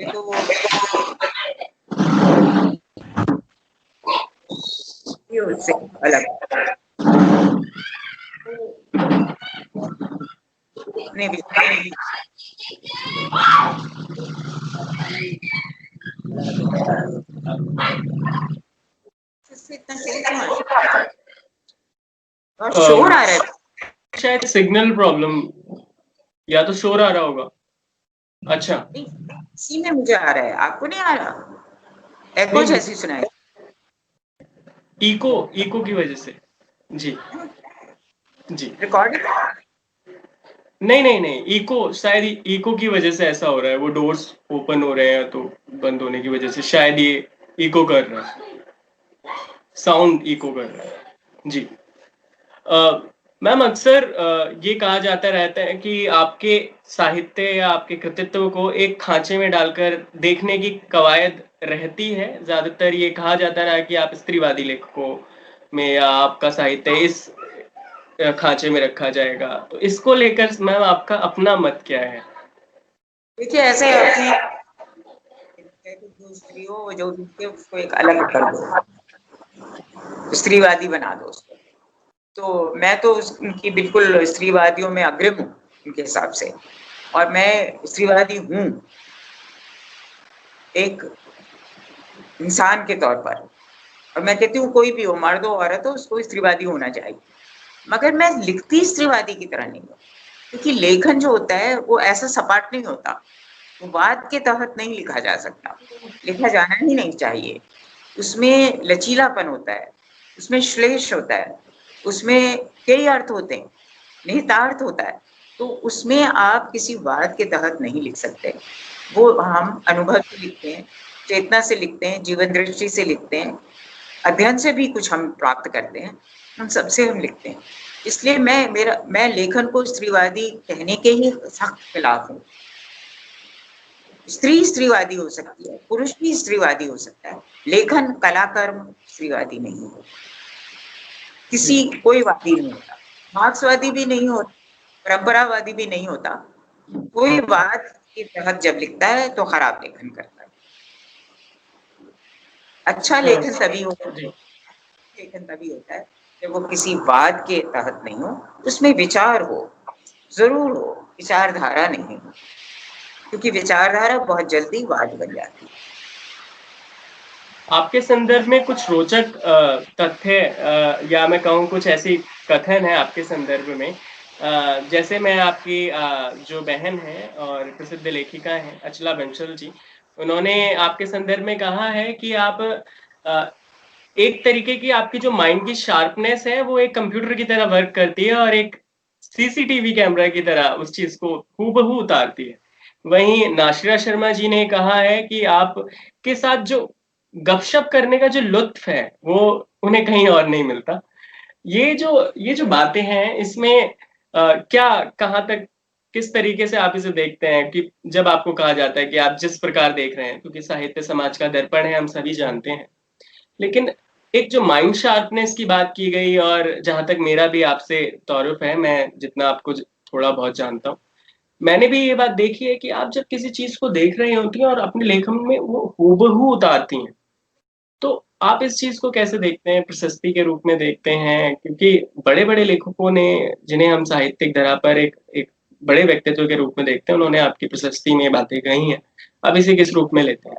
तो उससे अलग अपने विचार और शोर आ रहा है, शायद सिग्नल प्रॉब्लम, या तो शोर आ रहा होगा। अच्छा, इसी में मुझे आ रहा है, आपको नहीं आ रहा? एको जैसी सुनाई, इको की वजह से। जी जी, रिकॉर्डिंग नहीं, इको, शायद इको की वजह से ऐसा हो रहा है। वो डोर्स ओपन हो रहे हैं तो बंद होने की वजह से शायद ये इको कर रहा है, साउंड इको कर रहा है। जी मैम, अक्सर ये कहा जाता रहता है कि आपके साहित्य या आपके कृतित्व को एक खांचे में डालकर देखने की कवायद रहती है। ज्यादातर ये कहा जाता रहा कि आप स्त्रीवादी लेखकों में या आपका साहित्य इस खांचे में रखा जाएगा, तो इसको लेकर मैम आपका अपना मत क्या है? देखिए, ऐसे अपने जो स्त्री हो जो उसको एक अलग कर दो, स्त्रीवादी बना दो उसको। तो मैं तो उनकी बिल्कुल स्त्रीवादियों में अग्रिम हूँ उनके हिसाब से, और मैं स्त्रीवादी हूँ एक इंसान के तौर पर। और मैं कहती हूँ कोई भी हो, मर्द हो औरत हो, उसको स्त्रीवादी होना चाहिए। मगर मैं लिखती स्त्रीवादी की तरह नहीं हूँ, क्योंकि लेखन जो होता है वो ऐसा सपाट नहीं होता, वो वाद के तहत नहीं लिखा जा सकता, लिखा जाना ही नहीं चाहिए। उसमें लचीलापन होता है, उसमें श्लेष होता है, उसमें कई अर्थ होते हैं, निहितार्थ होता है। तो उसमें आप किसी वाद के तहत नहीं लिख सकते। वो हम अनुभव से लिखते हैं, चेतना से लिखते हैं, जीवन दृष्टि से लिखते हैं, अध्ययन से भी कुछ हम प्राप्त करते हैं, हम सबसे हम लिखते हैं। इसलिए मैं लेखन को स्त्रीवादी कहने के ही सख्त खिलाफ हूँ। स्त्री स्त्रीवादी हो सकती है, पुरुष भी स्त्रीवादी हो सकता है, लेखन कलाकर्म स्त्रीवादी नहीं हो। किसी कोई वादी नहीं होता, मार्क्सवादी भी नहीं होता, परंपरावादी भी नहीं होता। कोई वाद के तहत जब लिखता है तो खराब लेखन करता है। अच्छा लेखन तभी होता है, लेखन तभी होता है जब वो किसी वाद के तहत नहीं हो, उसमें विचार हो, जरूर हो, विचारधारा नहीं हो, क्योंकि विचारधारा बहुत जल्दी वाद बन जाती है। आपके संदर्भ में कुछ रोचक तथ्य या मैं कहूँ कुछ ऐसी कथन है आपके संदर्भ में, जैसे मैं आपकी जो बहन है और प्रसिद्ध लेखिका हैं अचला बंसल जी, उन्होंने आपके संदर्भ में कहा है कि आप एक तरीके की आपकी जो माइंड की शार्पनेस है वो एक कंप्यूटर की तरह वर्क करती है और एक सीसीटीवी कैमरा की तरह उस चीज को हूबहू उतारती है। वहीं नाशिरा शर्मा जी ने कहा है कि आप के साथ जो गपशप करने का जो लुत्फ है वो उन्हें कहीं और नहीं मिलता। ये जो बातें हैं इसमें क्या, कहाँ तक, किस तरीके से आप इसे देखते हैं कि जब आपको कहा जाता है कि आप जिस प्रकार देख रहे हैं, क्योंकि साहित्य समाज का दर्पण है, हम सभी जानते हैं, लेकिन एक जो माइंड शार्पनेस की बात की गई, और जहां तक मेरा भी आपसे तारुफ है, मैं जितना आपको थोड़ा बहुत जानता हूँ, मैंने भी ये बात देखी है कि आप जब किसी चीज को देख रही होती हैं और अपने लेखन में वो हूबहू उतारती हैं, तो आप इस चीज को कैसे देखते हैं? प्रशस्ति के रूप में देखते हैं? क्योंकि बड़े बड़े लेखकों ने, जिन्हें हम साहित्यिक धरा पर एक बड़े व्यक्तित्व के रूप में देखते हैं, उन्होंने आपकी प्रशस्ति में बातें कही हैं, आप इसे किस रूप में लेते हैं?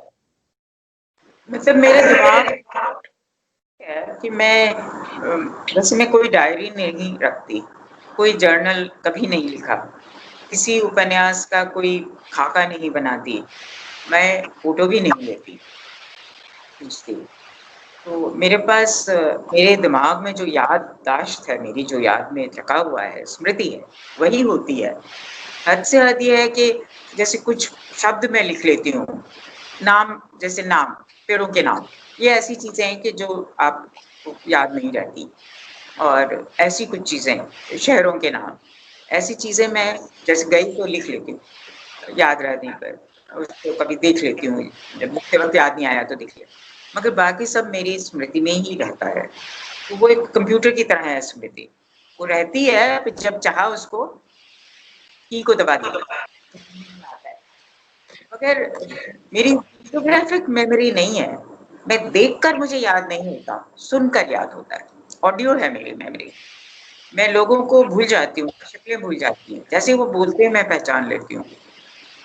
मतलब मेरे दिमाग है कि वैसे मैं कोई डायरी नहीं रखती, कोई जर्नल कभी नहीं लिखा, किसी उपन्यास का कोई खाका नहीं बनाती, मैं फ़ोटो भी नहीं लेती, खींचती। तो मेरे पास मेरे दिमाग में जो याददाश्त है, मेरी जो याद में रखा हुआ है, स्मृति है, वही होती है। हद से हद ये है कि जैसे कुछ शब्द मैं लिख लेती हूँ, नाम, जैसे नाम, पेड़ों के नाम, ये ऐसी चीज़ें हैं कि जो आपको याद नहीं रहती। और ऐसी कुछ चीज़ें, शहरों के नाम, ऐसी चीज़ें मैं जैसे गई तो लिख लेती हूँ, याद रहने पर। उसको कभी देख लेती हूँ, जब लिखते वक़्त याद नहीं आया तो देख लिया। मगर बाकी सब मेरी स्मृति में ही रहता है। तो वो एक कंप्यूटर की तरह है स्मृति। वो रहती है, फिर जब चाहा उसको की को दबा दिया, आता है। मगर मेरी फोटोग्राफिक मेमोरी नहीं है। मैं देखकर मुझे याद नहीं होता, सुनकर याद होता है। ऑडियो है मेरी मेमोरी। मैं लोगों को भूल जाती हूँ, शक्लें भूल जाती हूँ। जैसे वो बोलते हैं मैं पहचान लेती हूँ।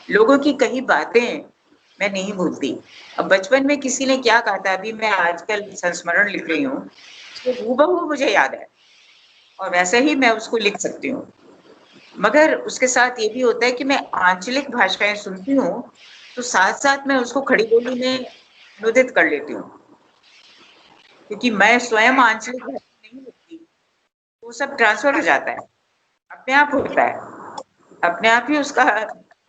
लोगों की कही बातें मैं नहीं भूलती। अब बचपन में किसी ने क्या कहा था, अभी मैं आजकल संस्मरण लिख रही हूँ, वो हूबहू मुझे याद है और वैसे ही मैं उसको लिख सकती हूँ। मगर उसके साथ ये भी होता है कि मैं आंचलिक भाषाएँ सुनती हूँ, तो साथ-साथ मैं उसको खड़ी बोली में अनुदित कर लेती हूँ। क्योंकि मैं स्वयं आंचलिक भाषा नहीं लिखती, तो वो सब ट्रांसफ़र हो जाता है, अपने आप होता है। अपने आप ही उसका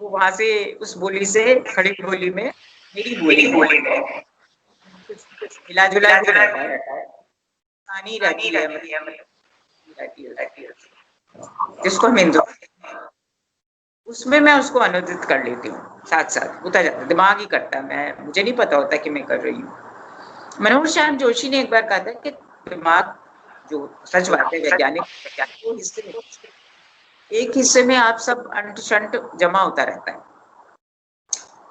वो वहाँ से उस बोली से खड़ी बोली में मेरी बोली में कुछ मिला-जुला के रहता है, कहानी रहती है, मतलब रहती है जिसको हम हिंदू, उसमें मैं उसको अनुदित कर लेती हूँ, साथ-साथ होता जाता है, दिमाग ही करता है, मुझे नहीं पता होता कि मैं कर रही हूँ। मनोहर श्याम जोशी ने एक बार कहा था कि दिमाग, जो सच बात है वैज्ञानिक, दो हिस्से में, एक हिस्से में आप सब अंट-शंट जमा होता रहता है।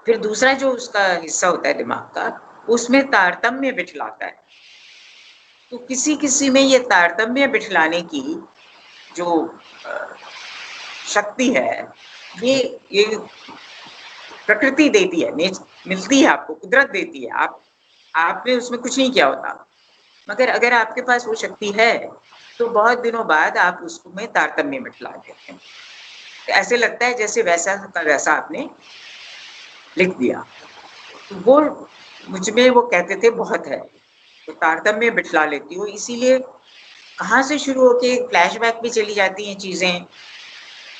फिर दूसरा जो उसका हिस्सा होता है दिमाग का, उसमें तारतम्य बिठलाता है। तो किसी-किसी में ये तारतम्य बिठलाने की जो शक्ति है, ये प्रकृति देती है, मिलती है आपको, कुदरत देती है। आपने उसमें कुछ नहीं किया होता। मगर अगर आपके पास वो शक्ति है, तो बहुत दिनों बाद आप उसमें तारतम्य बिठला देते हैं। तो ऐसे लगता है जैसे वैसा का वैसा आपने लिख दिया। तो वो मुझ में वो कहते थे बहुत है, तो तारतम्य बिठला लेती हूँ, इसीलिए कहाँ से शुरू होके फ्लैशबैक में चली जाती हैं चीज़ें,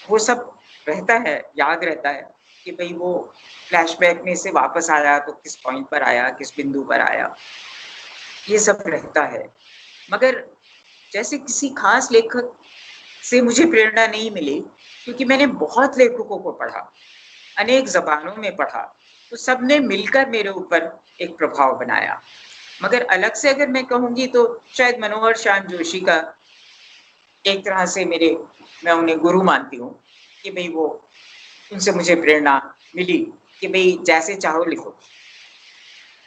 वो सब रहता है, याद रहता है कि भई वो फ्लैशबैक में से वापस आया तो किस पॉइंट पर आया, किस बिंदु पर आया, ये सब रहता है। मगर जैसे किसी खास लेखक से मुझे प्रेरणा नहीं मिली, क्योंकि मैंने बहुत लेखकों को पढ़ा, अनेक ज़बानों में पढ़ा, तो सबने मिलकर मेरे ऊपर एक प्रभाव बनाया। मगर अलग से अगर मैं कहूँगी तो शायद मनोहर श्याम जोशी का एक तरह से मैं उन्हें गुरु मानती हूँ कि भई वो, उनसे मुझे प्रेरणा मिली कि भई जैसे चाहो लिखो,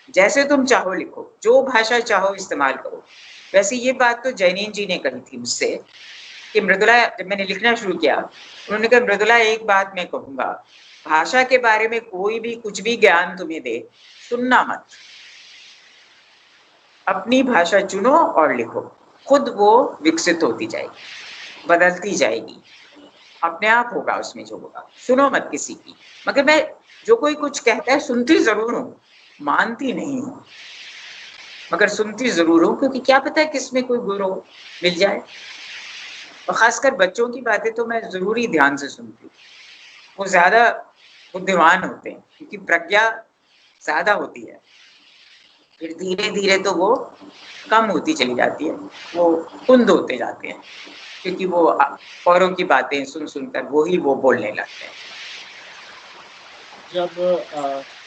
जैसे तुम चाहो लिखो, जो भाषा चाहो इस्तेमाल करो। वैसे ये बात तो जैनीन जी ने कही थी मुझसे कि मृदुला, जब मैंने लिखना शुरू किया, उन्होंने कहा मृदुला एक बात मैं कहूँगा, भाषा के बारे में कोई भी कुछ भी ज्ञान तुम्हें दे, सुनना मत। अपनी भाषा चुनो और लिखो, खुद वो विकसित होती जाएगी, बदलती जाएगी, अपने आप होगा उसमें जो होगा, सुनो मत किसी की। मगर मैं, जो कोई कुछ कहता है सुनती ज़रूर हूँ, मानती नहीं हूँ, मगर सुनती ज़रूर हूँ, क्योंकि क्या पता है किसमें कोई गुरु मिल जाए। और ख़ासकर बच्चों की बातें तो मैं ज़रूर ही ध्यान से सुनती हूँ, वो ज़्यादा बुद्धिमान होते हैं, क्योंकि प्रज्ञा ज़्यादा होती है, फिर धीरे-धीरे तो वो कम होती चली जाती है, वो कुंद होते जाते हैं, क्योंकि वो औरों की बातें सुन-सुन कर वो बोलने लगते हैं। जब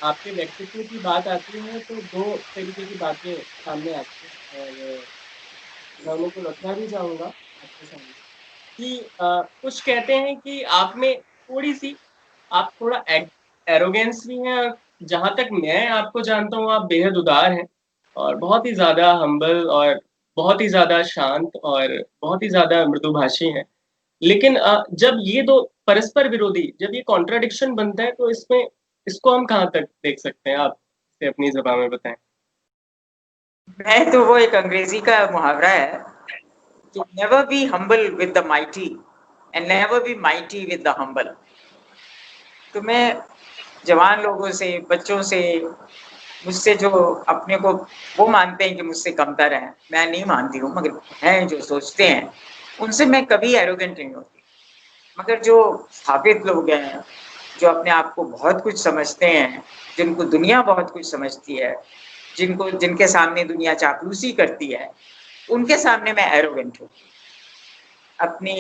आपके व्यक्तित्व की बात आती है तो 2 तरीके की बातें सामने आती हैं और मैं उन्हीं को रखना भी चाहूँगा आपके सामने कि कुछ कहते हैं कि आप में थोड़ी-सी, आप थोड़ा एरोगेंस भी हैं और जहाँ तक मैं आपको जानता हूँ आप बेहद उदार हैं और बहुत ही ज़्यादा हम्बल और बहुत ही ज़्यादा शांत और बहुत ही ज़्यादा मृदुभाषी हैं। लेकिन जब ये 2 परस्पर विरोधी, जब ये कॉन्ट्रडिक्शन बनता है तो इसको हम कहाँ तक देख सकते हैं? आप इसे अपनी ज़ुबान में बताएँ। मैं तो वो एक अंग्रेजी का मुहावरा है कि never be humble with the mighty and never be mighty with the humble. तो मैं जवान लोगों से, बच्चों से, मुझसे जो अपने को वो मानते हैं कि मुझसे कमतर हैं, मैं नहीं मानती हूँ, मगर हैं जो सोचते हैं, उनसे मैं कभी एरोगेंट नहीं होती। मगर जो स्थापित लोग हैं, जो अपने आप को बहुत कुछ समझते हैं, जिनको दुनिया बहुत कुछ समझती है, जिनके सामने दुनिया चापलूसी करती है, उनके सामने मैं एरोगेंट हूँ, अपने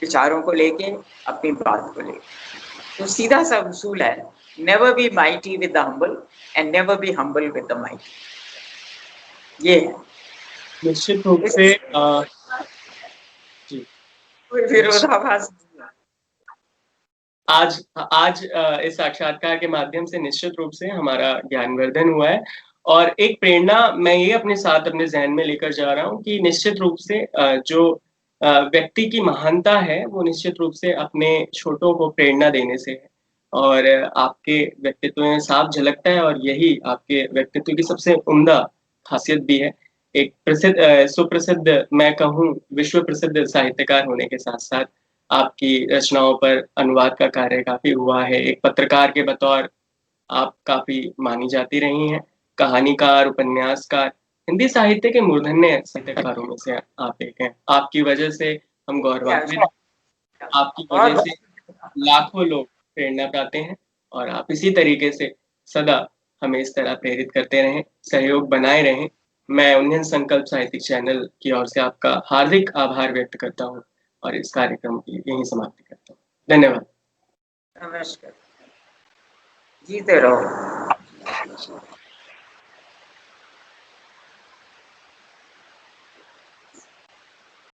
विचारों को लेके, अपनी बात को लेके। तो सीधा सा उसूल है, never be mighty with the humble and never be humble with the mighty. ये है। निश्चित रूप से जी कोई निश्चित विरोधाभास नहीं है। आज आज इस साक्षात्कार के माध्यम से निश्चित रूप से हमारा ज्ञानवर्धन हुआ है और एक प्रेरणा मैं ये अपने साथ अपने जहन में लेकर जा रहा हूँ कि निश्चित रूप से जो व्यक्ति की महानता है वो निश्चित रूप से अपने छोटों को प्रेरणा देने से है और आपके व्यक्तित्व में साफ झलकता है और यही आपके व्यक्तित्व की सबसे उम्दा खासियत भी है। एक सुप्रसिद्ध मैं कहूँ विश्व प्रसिद्ध साहित्यकार होने के साथ-साथ आपकी रचनाओं पर अनुवाद का कार्य काफ़ी हुआ है। एक पत्रकार के बतौर आप काफ़ी मानी जाती रही हैं। कहानीकार, उपन्यासकार, हिंदी साहित्य के मूर्धन्य साहित्यकारों में से आप एक हैं। आपकी वजह से हम गौरवान्वित हैं, आपकी वजह बहुत से लाखों लोग प्रेरणा पाते हैं और आप इसी तरीके से सदा हमें इस तरह प्रेरित करते रहें, सहयोग बनाए रहें। मैं उन्नयन संकल्प साहित्यिक चैनल की ओर से आपका हार्दिक आभार व्यक्त करता हूँ और इस कार्यक्रम की यहीं समाप्ति करता हूँ। धन्यवाद। नमस्कार। जीते रहो।